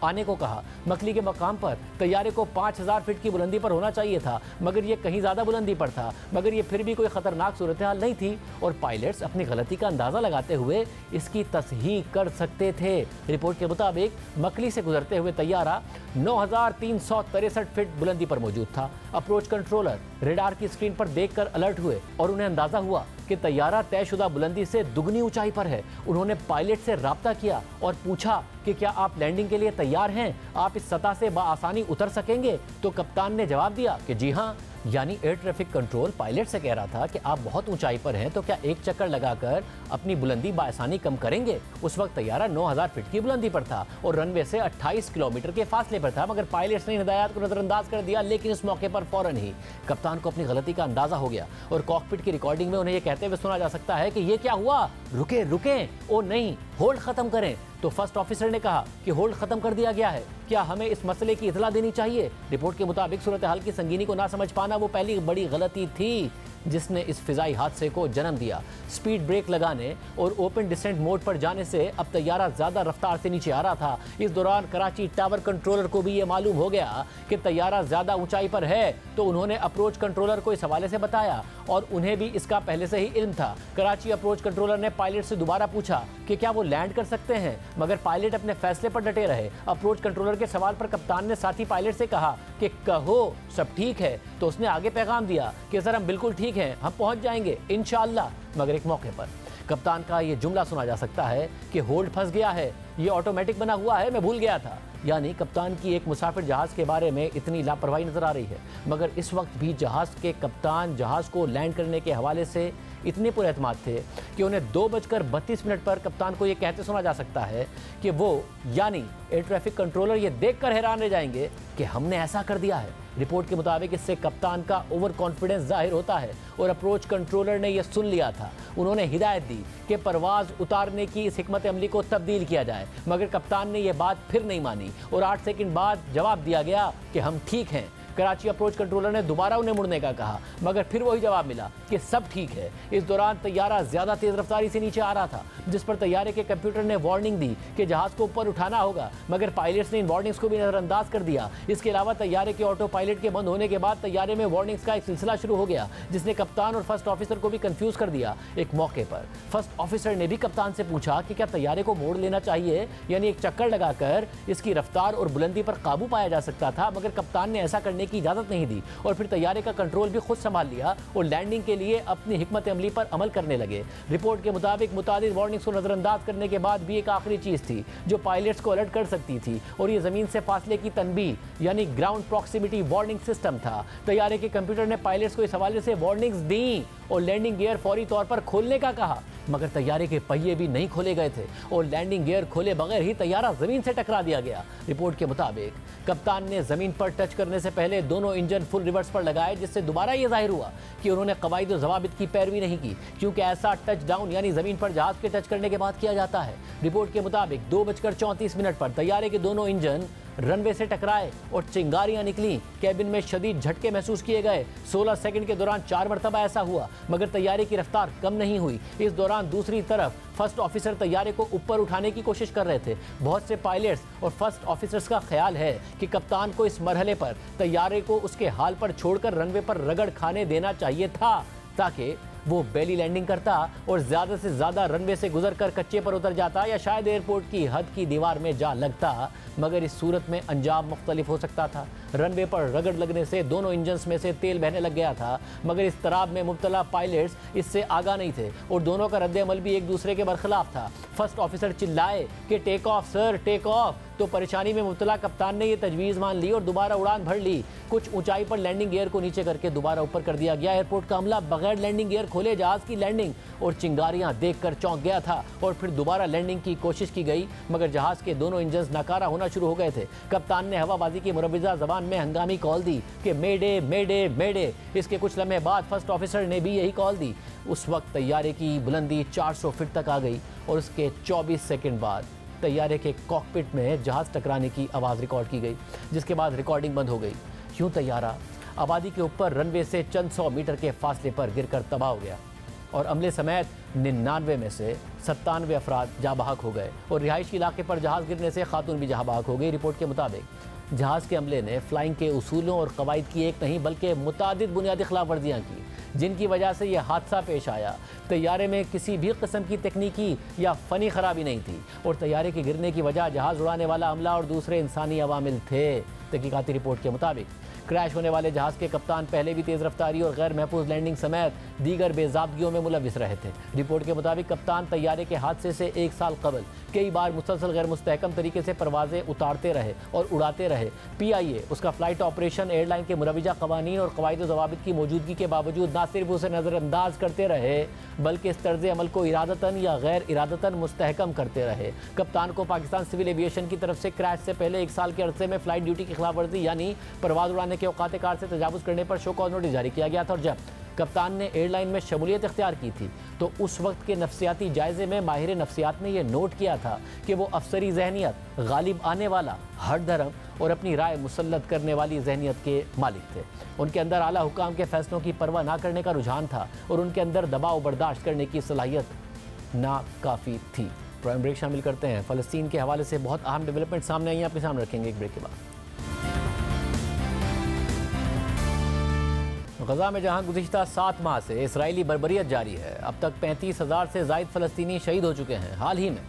आने को कहा। मकली के मकाम पर तैयारे को 5000 फीट की बुलंदी पर होना चाहिए था, मगर ये कहीं ज़्यादा बुलंदी पर था, मगर ये फिर भी कोई ख़तरनाक सूरत हाल नहीं थी और पायलट्स अपनी गलती का अंदाज़ा लगाते हुए इसकी तस्हीह कर सकते थे। रिपोर्ट के मुताबिक मकली से गुजरते हुए तैयारा 9363 फीट बुलंदी पर मौजूद था। अप्रोच कंट्रोलर रेडार की स्क्रीन पर देखकर अलर्ट हुए और उन्हें अंदाज़ा हुआ कि तैयारा तयशुदा बुलंदी से दुगनी ऊंचाई पर है। उन्होंने पायलट से राब्ता किया और पूछा कि क्या आप लैंडिंग के लिए तैयार हैं, आप इस सतह से बआसानी उतर सकेंगे? तो कप्तान ने जवाब दिया कि जी हाँ। यानी एयर ट्रैफिक कंट्रोल पायलट से कह रहा था कि आप बहुत ऊंचाई पर हैं, तो क्या एक चक्कर लगाकर अपनी बुलंदी बाआसानी कम करेंगे? उस वक्त तैयारा 9000 फीट की बुलंदी पर था और रनवे से 28 किलोमीटर के फासले पर था, मगर पायलट्स ने हिदायत को नजरअंदाज कर दिया। लेकिन इस मौके पर फौरन ही कप्तान को अपनी गलती का अंदाजा हो गया और कॉकपिट की रिकॉर्डिंग में उन्हें यह कहते हुए सुना जा सकता है कि ये क्या हुआ, रुके रुके, ओ नहीं, होल्ड खत्म करें। तो फर्स्ट ऑफिसर ने कहा कि होल्ड खत्म कर दिया गया है, क्या हमें इस मसले की इतला देनी चाहिए। रिपोर्ट के मुताबिक सूरत हाल की संगीनी को ना समझ पाना वो पहली बड़ी गलती थी जिसने इस फिजाई हादसे को जन्म दिया। स्पीड ब्रेक लगाने और ओपन डिसेंट मोड पर जाने से अब तैयारा ज़्यादा रफ्तार से नीचे आ रहा था। इस दौरान कराची टावर कंट्रोलर को भी ये मालूम हो गया कि तैयारा ज़्यादा ऊंचाई पर है, तो उन्होंने अप्रोच कंट्रोलर को इस हवाले से बताया और उन्हें भी इसका पहले से ही इल्म था। कराची अप्रोच कंट्रोलर ने पायलट से दोबारा पूछा कि क्या वो लैंड कर सकते हैं, मगर पायलट अपने फैसले पर डटे रहे। अप्रोच कंट्रोलर के सवाल पर कप्तान ने साथी पायलट से कहा कि कहो सब ठीक है, तो उसने आगे पैगाम दिया कि सर हम बिल्कुल ठीक हैं, हम पहुंच जाएंगे इंशाअल्लाह। मगर एक मौके पर कप्तान का ये जुमला सुना जा सकता है कि होल्ड फंस गया है, ये ऑटोमेटिक बना हुआ है, मैं भूल गया था। यानी कप्तान की एक मुसाफिर जहाज़ के बारे में इतनी लापरवाही नजर आ रही है, मगर इस वक्त भी जहाज़ के कप्तान जहाज़ को लैंड करने के हवाले से इतने पुरएतमाद थे कि उन्हें 2:32 पर कप्तान को ये कहते सुना जा सकता है कि वो यानी एयर ट्रैफिक कंट्रोलर ये देखकर हैरान रह जाएंगे कि हमने ऐसा कर दिया है। रिपोर्ट के मुताबिक इससे कप्तान का ओवर कॉन्फिडेंस जाहिर होता है और अप्रोच कंट्रोलर ने यह सुन लिया था। उन्होंने हिदायत दी कि परवाज उतारने की इस हिकमत अमली को तब्दील किया जाए, मगर कप्तान ने यह बात फिर नहीं मानी और 8 सेकंड बाद जवाब दिया गया कि हम ठीक हैं। कराची अप्रोच कंट्रोलर ने दोबारा उन्हें मुड़ने का कहा, मगर फिर वही जवाब मिला कि सब ठीक है। इस दौरान तैयारा ज्यादा तेज रफ्तारी से नीचे आ रहा था, जिस पर तैयारे के कंप्यूटर ने वार्निंग दी कि जहाज को ऊपर उठाना होगा, मगर पायलट्स ने इन वार्निंग्स को भी नजरअंदाज कर दिया। इसके अलावा तैयारे के ऑटो पायलट के बंद होने के बाद तैयारे में वार्निंग्स का एक सिलसिला शुरू हो गया, जिसने कप्तान और फर्स्ट ऑफिसर को भी कंफ्यूज कर दिया। एक मौके पर फर्स्ट ऑफिसर ने भी कप्तान से पूछा कि क्या तैयारे को मोड़ लेना चाहिए, यानी एक चक्कर लगाकर इसकी रफ्तार और बुलंदी पर काबू पाया जा सकता था, मगर कप्तान ने ऐसा करने की इजाजत नहीं दी और फिर तैयारे का कंट्रोल भी खुद संभाल लिया और लैंडिंग के लिए अपनी हिकमत अमली पर अमल करने लगे। रिपोर्ट के मुताबिक मुतादिद वार्निंग्स को नजरअंदाज करने के बाद भी एक आखिरी चीज थी जो पायलट्स को अलर्ट कर सकती थी, और ये जमीन से फासले की तनबीह यानी ग्राउंड प्रॉक्सिमिटी वार्निंग सिस्टम था। तैयारे के कंप्यूटर ने पायलट्स को इस हवाले से वार्निंग्स दी और लैंडिंग गियर फौरी तौर पर खोलने का कहा, मगर तैयारे के पहिए भी नहीं खोले गए थे और लैंडिंग गियर खोले बगैर ही तैयारा जमीन से टकरा दिया गया। रिपोर्ट के मुताबिक कप्तान ने जमीन पर टच करने से पहले दोनों इंजन फुल रिवर्स पर लगाए, जिससे दोबारा यह जाहिर हुआ कि उन्होंने कवायद और ज़वाबित की पैरवी नहीं की, क्योंकि ऐसा टच डाउन यानी जमीन पर जहाज के टच करने के बाद किया जाता है। रिपोर्ट के मुताबिक 2:34 पर तैयारे के दोनों इंजन रनवे से टकराए और चिंगारियां निकली। कैबिन में शदीद झटके महसूस किए गए। 16 सेकंड के दौरान 4 मरतबा ऐसा हुआ, मगर तैयारे की रफ्तार कम नहीं हुई। इस दौरान दूसरी तरफ फर्स्ट ऑफिसर तैयारे को ऊपर उठाने की कोशिश कर रहे थे। बहुत से पायलट्स और फर्स्ट ऑफिसर्स का ख्याल है कि कप्तान को इस मरहले पर तैयारे को उसके हाल पर छोड़कर रनवे पर रगड़ खाने देना चाहिए था, ताकि वो बेली लैंडिंग करता और ज़्यादा से ज़्यादा रनवे से गुजरकर कच्चे पर उतर जाता या शायद एयरपोर्ट की हद की दीवार में जा लगता, मगर इस सूरत में अंजाम मुख्तलिफ हो सकता था। रनवे पर रगड़ लगने से दोनों इंजन्स में से तेल बहने लग गया था, मगर इस तराब में मुब्तला पायलट्स इससे आगा नहीं थे और दोनों का रद्द-ए-अमल भी एक दूसरे के बरखिलाफ था। फर्स्ट ऑफिसर चिल्लाए कि take off sir, take off, तो परेशानी में मुब्तला कप्तान ने यह तजवीज़ मान ली और दोबारा उड़ान भर ली। कुछ ऊंचाई पर लैंडिंग गियर को नीचे करके दोबारा ऊपर कर दिया गया। एयरपोर्ट का अमला बगैर लैंडिंग गियर खोले जहाज की लैंडिंग और चिंगारियां देखकर चौंक गया था और फिर दोबारा लैंडिंग की कोशिश की गई, मगर जहाज के दोनों इंजन नाकारा होना शुरू हो गए थे। कप्तान ने हवाबाजी की मुरब्बिजा जबान में हंगामी कॉल दी कि मेडे मेडे मेडे। इसके कुछ लम्हे बाद फर्स्ट ऑफिसर ने भी यही कॉल दी। उस वक्त तैयारे की बुलंदी 400 फीट तक आ गई और उसके 24 सेकंड बाद तैयारे के कॉकपिट में जहाज टकराने की आवाज़ रिकॉर्ड की गई, जिसके बाद रिकॉर्डिंग बंद हो गई। यूं तैयारा आबादी के ऊपर रनवे से चंद 100 मीटर के फासले पर गिरकर तबाह हो गया और अमले समेत 99 में से 97 अफराद जहाँ बहक हो गए और रिहायशी इलाके पर जहाज़ गिरने से खातून भी जहाँ बहक हो गई। रिपोर्ट के मुताबिक जहाज़ के अमले ने फ्लाइंग के उसूलों और कवायद की एक नहीं बल्कि मुतादिद बुनियादी खिलाफ वर्जियाँ की, जिनकी वजह से यह हादसा पेश आया। तैयारे में किसी भी किस्म की तकनीकी या फ़नी खराबी नहीं थी और तैयारे के गिरने की वजह जहाज़ उड़ाने वाला अमला और दूसरे इंसानी अवामिल थे। तहकीकाती रिपोर्ट के मुताबिक क्रैश होने वाले जहाज़ के कप्तान पहले भी तेज़ रफ्तारी और गैर महफूज लैंडिंग समेत दीगर बेज़ाबगियों में मुलविस रहे थे। रिपोर्ट के मुताबिक कप्तान तैयारे के हादसे से 1 साल कबल कई बार मुसलसल गैर मुस्तहकम तरीके से परवाजें उतारते रहे और उड़ाते रहे। PIA उसका फ़्लाइट ऑपरेशन एयरलाइन के मुरवजा कवानीन और कवायद ज़वाबित की मौजूदगी के बावजूद न सिर्फ उसे नज़रअंदाज करते रहे बल्कि इस तर्ज़ अमल को इरादतन या गैर इरादतन मुस्तहकम करते रहे। कप्तान को पाकिस्तान सिविल एविएशन की तरफ से क्रैश से पहले 1 साल के अरसे में फ़्लाइट ड्यूटी की खिलाफ वर्जी यानी परवाज़ उड़ाने उड़ाने के औकात कार से तजावुज़ करने पर शो कॉज नोटिस जारी किया गया था और जब कप्तान ने एयरलाइन में शमूलियत इख्तियार की थी तो उस वक्त के नफ्सियाती जायजे में माहिर नफ्सियात ने यह नोट किया था कि वो अफसरी जहनियत, गालिब आने वाला, हर धर्म और अपनी राय मुसल्लत करने वाली जहनियत के मालिक थे। उनके अंदर आला हुकाम के फैसलों की परवाह ना करने का रुझान था और उनके अंदर दबाव बर्दाश्त करने की सलाहियत नाकाफ़ी थी। प्राइम ब्रेक शामिल करते हैं। फ़लस्तीन के हवाले से बहुत अहम डेवलपमेंट सामने आई हैं, आपके सामने रखेंगे एक ब्रेक के बाद। गज़ा में जहां गुज़िश्ता 7 माह से इसराइली बर्बरियत जारी है, अब तक 35,000 से ज़ायद फ़लस्तीनी शहीद हो चुके हैं। हाल ही में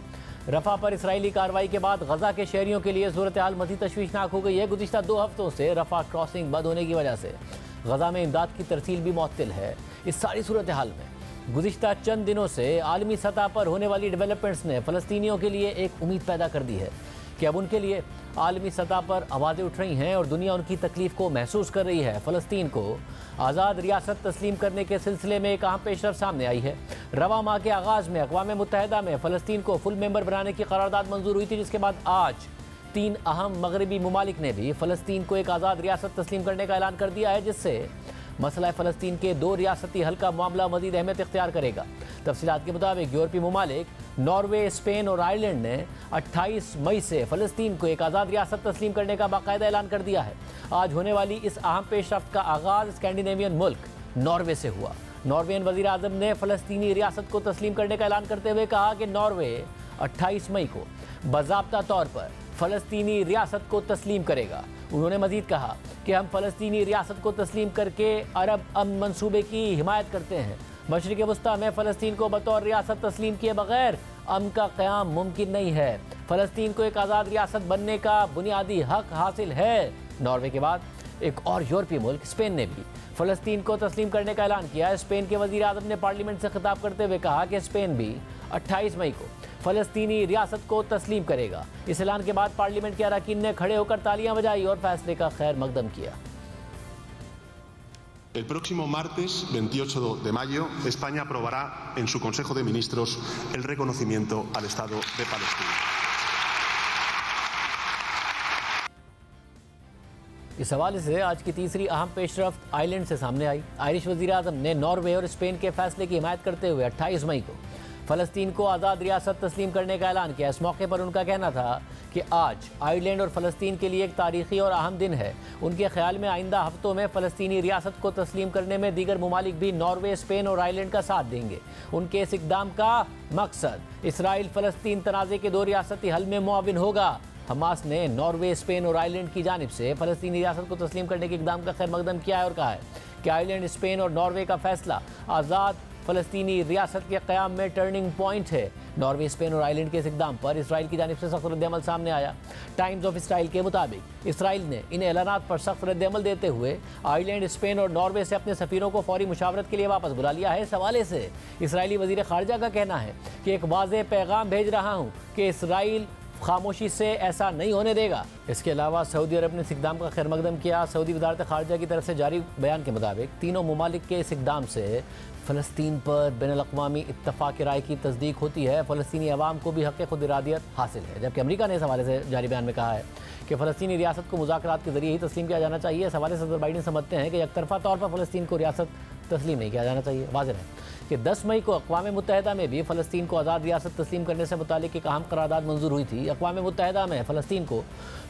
रफ़ा पर इसराइली कार्रवाई के बाद गज़ा के शहरियों के लिए सूरत हाल मज़ीद तशवीशनाक हो गई है। गुज़िश्ता 2 हफ्तों से रफ़ा क्रॉसिंग बंद होने की वजह से गज़ा में इमदाद की तरसील भी मुअत्तल है। इस सारी सूरत हाल में गुज़िश्ता चंद दिनों से आलमी सतह पर होने वाली डेवलपमेंट्स ने फ़लस्तीनियों के लिए एक उम्मीद पैदा कर दी है कि अब उनके लिए आलमी सतह पर आवाज़ें उठ रही हैं और दुनिया उनकी तकलीफ़ को महसूस कर रही है। फ़लस्तीन को आज़ाद रियासत तस्लीम करने के सिलसिले में एक अहम पेशरफ सामने आई है। रवा माह के आगाज़ में अक़वाम मुत्तहिदा में फ़लस्तीन को फुल मेंबर बनाने की करारदाद मंजूर हुई थी, जिसके बाद आज 3 अहम मगरबी ममालिक ने भी फ़लस्तीन को एक आज़ाद रियासत तस्लीम करने का ऐलान कर दिया है, जिससे मसला फ़लस्तीन के 2 रियासती हल का मामला मज़ीद अहमियत इख्तियार करेगा। तफसीलात के मुताबिक यूरोपीय ममालिक नॉर्वे, स्पेन और आयरलैंड ने 28 मई से फ़लस्तीन को एक आज़ाद रियासत तस्लीम करने का बाकायदा ऐलान कर दिया है। आज होने वाली इस अहम पेशरफ्त का आगाज़ स्कैंडिनेवियन मुल्क नॉर्वे से हुआ। नॉर्वेन वज़ीर आज़म ने फ़लस्तीनी रियासत को तस्लीम करने का ऐलान करते हुए कहा कि नॉर्वे 28 मई को बाज़ाब्ता तौर पर फ़लस्तीनी रियासत को तस्लीम करेगा। उन्होंने मज़ीद कहा कि हम फ़लस्तीनी रियासत को तस्लीम करके अरब अमन मंसूबे की हिमायत करते हैं। मशरिक़ वस्ता में फ़लस्तीन को बतौर रियासत तस्लीम किए बगैर अमन का क़याम मुमकिन नहीं है। फ़लस्तीन को एक आज़ाद रियासत बनने का बुनियादी हक हासिल है। नॉर्वे के बाद एक और यूरोपीय मुल्क स्पेन ने भी फ़लस्तीन को तस्लीम करने का ऐलान किया है। स्पेन के वज़ीर आज़म ने पार्लियामेंट से खिताब करते हुए कहा कि स्पेन भी 28 मई को फ़लस्तीनी रियासत को तस्लीम करेगा। इस ऐलान के बाद पार्लियामेंट के अरकान ने खड़े होकर तालियां बजाई और फैसले का खैर मकदम किया। El próximo martes 28 de mayo, España aprobará en su Consejo de Ministros el reconocimiento al Estado de Palestina. इस हवाले से आज की तीसरी अहम पेशरफ्त आयरलैंड से सामने आई। आयरिश वज़ीर आज़म ने नॉर्वे और स्पेन के फैसले की हिमायत करते हुए 28 मई को फ़लस्तीन को आज़ाद रियासत तस्लीम करने का ऐलान किया। इस मौके पर उनका कहना था कि आज आयरलैंड और फ़लस्तीन के लिए एक तारीख़ी और अहम दिन है। उनके ख्याल में आइंदा हफ्तों में फ़लस्तीनी रियासत को तस्लीम करने में दीगर ममालिक भी नॉर्वे, स्पेन और आयरलैंड का साथ देंगे। उनके इस इक़दाम का मकसद इसराइल फ़लस्तीन तनाज़े के 2 रियासती हल में मुआविन होगा। हमास ने नॉर्वे, स्पेन और आयरलैंड की जानिब से फ़लस्तीनी रियासत को तस्लीम करने के इक़दाम का खैर मकदम किया है और कहा है कि आयरलैंड, स्पेन और नॉर्वे का फैसला आज़ाद फ़लस्तीनी रियासत के क़याम में टर्निंग पॉइंट है। नॉर्वे, स्पेन और आयरलैंड के इस इक़दाम पर इसराइल की जानिब से सख्त रद्द-ए-अमल सामने आया। टाइम्स ऑफ इसराइल के मुताबिक इसराइल ने इन ऐलानात पर सख्त रद्द-ए-अमल देते हुए आयरलैंड, स्पेन और नॉर्वे से अपने सफ़ीरों को फौरी मुशावरत के लिए वापस बुला लिया है। इस हवाले से इसराइली वज़ीर ख़ारजा का कहना है कि एक वाज़ेह पैगाम भेज रहा हूँ कि इसराइल खामोशी से ऐसा नहीं होने देगा। इसके अलावा सऊदी अरब ने इस इक़दाम का खैर मकदम किया। सऊदी वज़ारत ख़ारजा की तरफ से जारी बयान के मुताबिक तीनों ममालिक के इस इक़दाम से फ़लस्तीन पर बैनुल-अक़वामी इत्तफ़ाक़ राय की तस्दीक होती है। फ़लस्तीनी अवाम को भी हक़ खुद इरादियत हासिल है। जबकि अमरीका ने इस हवाले से जारी बयान में कहा है कि फ़लस्तीनी रियासत को मुज़ाकरात के ज़रिए ही तस्लीम किया जाना चाहिए। इस हवाले से सदर बाइडेन समझते हैं कि एकतरफ़ा तौर पर फ़लस्तीन को रियासत तस्लीम नहीं किया जाना चाहिए। वाज़ेह है कि 10 मई को अक़वाम मुत्तहिदा में भी फ़लस्तीन को आज़ाद रियासत तस्लीम करने से मुतालिक एक अहम करारदाद मंजूर हुई थी। अक़वाम मुत्तहिदा में फ़लस्तीन को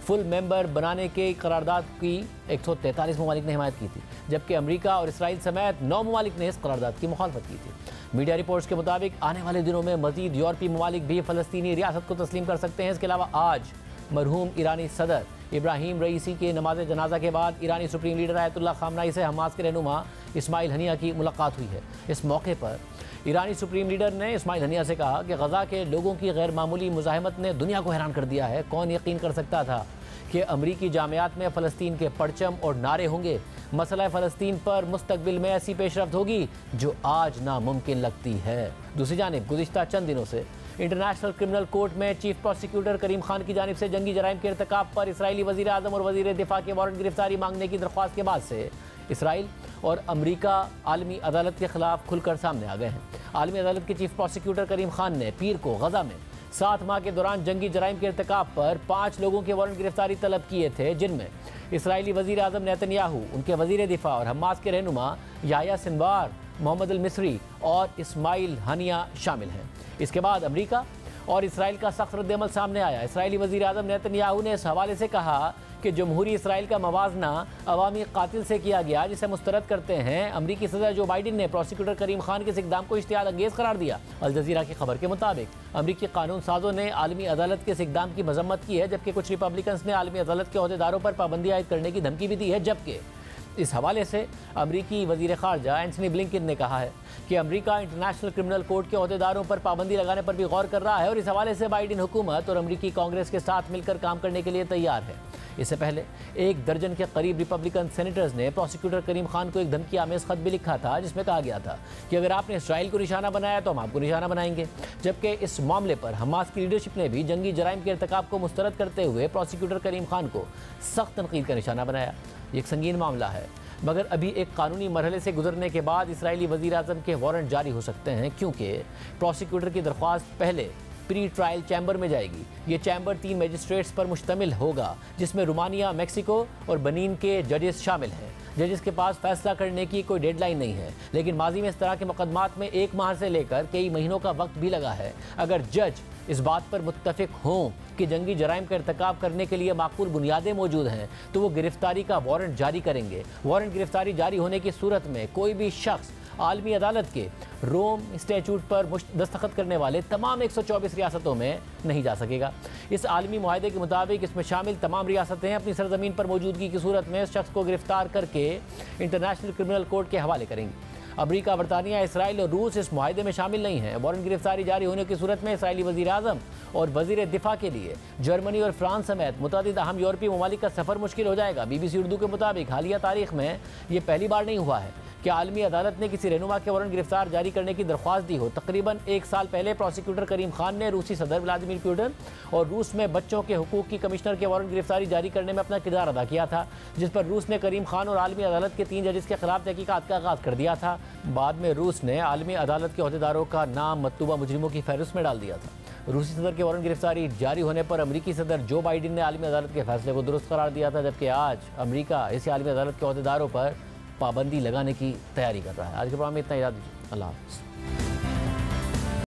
फुल मेंबर बनाने के करारदाद की 143 ममालिक ने हिमायत की थी, जबकि अमरीका और इसराइल समेत 9 ममालिक ने इस करारदाद की मुखालफत की थी। मीडिया रिपोर्ट्स के मुताबिक आने वाले दिनों में मज़ीद यूरोपीय ममालिक भी फ़लस्तीनी रियासत को तस्लीम कर सकते हैं। इसके अलावा आज मरहूम ईरानी सदर इब्राहिम रईसी के नमाज जनाजा के बाद ईरानी सुप्रीम लीडर आयतुल्लाह ख़ामनाई से हमास के रहनुमा इस्माइल हनिया की मुलाकात हुई है। इस मौके पर ईरानी सुप्रीम लीडर ने इस्माइल हनिया से कहा कि गज़ा के लोगों की गैर मामूली मुज़ाहमत ने दुनिया को हैरान कर दिया है। कौन यकीन कर सकता था कि अमरीकी जामियात में फ़लस्तीन के परचम और नारे होंगे। मसला फ़लस्तीन पर मुस्तकबिल में ऐसी पेशरफ्त होगी जो आज नामुमकिन लगती है। दूसरी जानिब गुज़िश्ता चंद दिनों से इंटरनेशनल क्रिमिनल कोर्ट में चीफ प्रोसिक्यूटर करीम खान की जानिब से जंगी जराइम के इर्तिकाब पर इसराइली वज़ीर आज़म और वज़ीर दिफा के वारंट गिरफ्तारी मांगने की दरख्वास्त के बाद से इसराइल और अमरीका आलमी अदालत के ख़िलाफ़ खुलकर सामने आ गए हैं। आलमी अदालत के चीफ प्रोसिक्यूटर करीम खान ने पीर को गज़ा में 7 माह के दौरान जंगी जराइम के इर्तिकाब पर 5 लोगों के वारंट गिरफ्तारी तलब किए थे, जिनमें इसराइली वजीर आजम नेतन्याहू, उनके वजीर दिफा और हमास के रहनुमा याह्या सिनवार, मोहम्मद अल मिस्री और इस्माइल हनिया शामिल हैं। इसके बाद अमेरिका और इसराइल का सख्त रद्दअमल सामने आया। इसराइली वजीर आजम नेतन्याहू ने इस हवाले से कहा कि जमहूरी इसराइल का मवाजना अवामी कातिल से किया गया, जिसे मुस्तरद करते हैं। अमरीकी सदर जो बाइडन ने प्रोसिक्यूटर करीम खान के इस इक़दाम को इश्तियाल अंगेज़ करार दिया। अल जज़ीरा की खबर के मुताबिक अमरीकी कानून साजों ने आलमी अदालत के इस इक़दाम की मजम्मत की है, जबकि कुछ रिपब्लिकन्स ने आलमी अदालत के अहदेदारों पर पाबंदी आयद करने की धमकी भी दी है। जबकि इस हवाले से अमरीकी वजीर खारजा एंथनी ब्लिंकन ने कहा है कि अमरीका इंटरनेशनल क्रिमिनल कोर्ट के अहदेदारों पर पाबंदी लगाने पर भी गौर कर रहा है और इस हवाले से बाइडन हुकूमत और अमरीकी कांग्रेस के साथ मिलकर काम करने के लिए तैयार है। इससे पहले 1 दर्जन के करीब रिपब्लिकन सेनेटर्स ने प्रोसिक्यूटर करीम खान को एक धमकी आमेज खत भी लिखा था, जिसमें कहा गया था कि अगर आपने इसराइल को निशाना बनाया तो हम आपको निशाना बनाएंगे। जबकि इस मामले पर हमास की लीडरशिप ने भी जंगी जराइम के इर्तिकाब को मुस्तरद करते हुए प्रोसिक्यूटर करीम खान को सख्त तनकीद का निशाना बनाया। ये एक संगीन मामला है, मगर अभी एक कानूनी मरहले से गुजरने के बाद इसराइली वज़ीर आज़म के वारंट जारी हो सकते हैं, क्योंकि प्रोसिक्यूटर की दरख्वास्त पहले प्री ट्रायल चैम्बर में जाएगी। ये चैम्बर 3 मजिस्ट्रेट्स पर मुश्तमिल होगा, जिसमें रोमानिया, मेक्सिको और बनीन के जजेस शामिल हैं। जजेस के पास फैसला करने की कोई डेडलाइन नहीं है, लेकिन माजी में इस तरह के मुकदमात में 1 माह से लेकर कई महीनों का वक्त भी लगा है। अगर जज इस बात पर मुत्तफिक हों कि जंगी जराइम का इर्तिकाब करने के लिए माकूल बुनियादें मौजूद हैं, तो वो गिरफ्तारी का वारंट जारी करेंगे। वारंट गिरफ्तारी जारी होने की सूरत में कोई भी शख्स आलमी अदालत के रोम स्टैचूट पर दस्तखत करने वाले तमाम 124 रियासतों में नहीं जा सकेगा। इस आलमी मुआहदे के मुताबिक इसमें शामिल तमाम रियासतें अपनी सरजमीन पर मौजूदगी की सूरत में इस शख्स को गिरफ्तार करके इंटरनेशनल क्रिमिनल कोर्ट के हवाले करेंगी। अमरीका, बरतानिया, इसराइल और रूस इस मुआहदे में शामिल नहीं है। वारंट गिरफ्तारी जारी होने की सूरत में इसराइली वज़ीर आज़म और वज़ीर दिफा के लिए जर्मनी और फ्रांस समेत मुतअद्दिद अहम यूरोपीय ममालिक का सफ़र मुश्किल हो जाएगा। BBC उर्दू के मुताबिक हालिया तारीख में ये पहली बार नहीं हुआ है कि आलमी अदालत ने किसी रहनुमा के वारंट गिरफ्तार जारी करने की दरख्वास्त दी हो। तकरीबन 1 साल पहले प्रोसिक्यूटर करीम खान ने रूसी सदर व्लादिमीर पुतिन और रूस में बच्चों के हुकूक की कमिश्नर के वारंट गिरफ्तारी जारी करने में अपना किरदार अदा किया था, जिस पर रूस ने करीम खान और आलमी अदालत के 3 जजेस के खिलाफ तहकीकात का आगाज़ कर दिया था। बाद में रूस ने आलमी अदालत के अहदेदारों का नाम मतलूबा मुजरिमों की फहरिस्त में डाल दिया था। रूसी सदर के वारंट गिरफ्तारी जारी होने पर अमरीकी सदर जो बाइडन ने आलमी अदालत के फैसले को दुरुस्त करार दिया था, जबकि आज अमरीका इसी आलमी अदालत के अहदेदारों पर पाबंदी लगाने की तैयारी कर रहा है। आज के प्रोग्राम में इतना याद दीजिए। अल्लाह हाफ़िज़।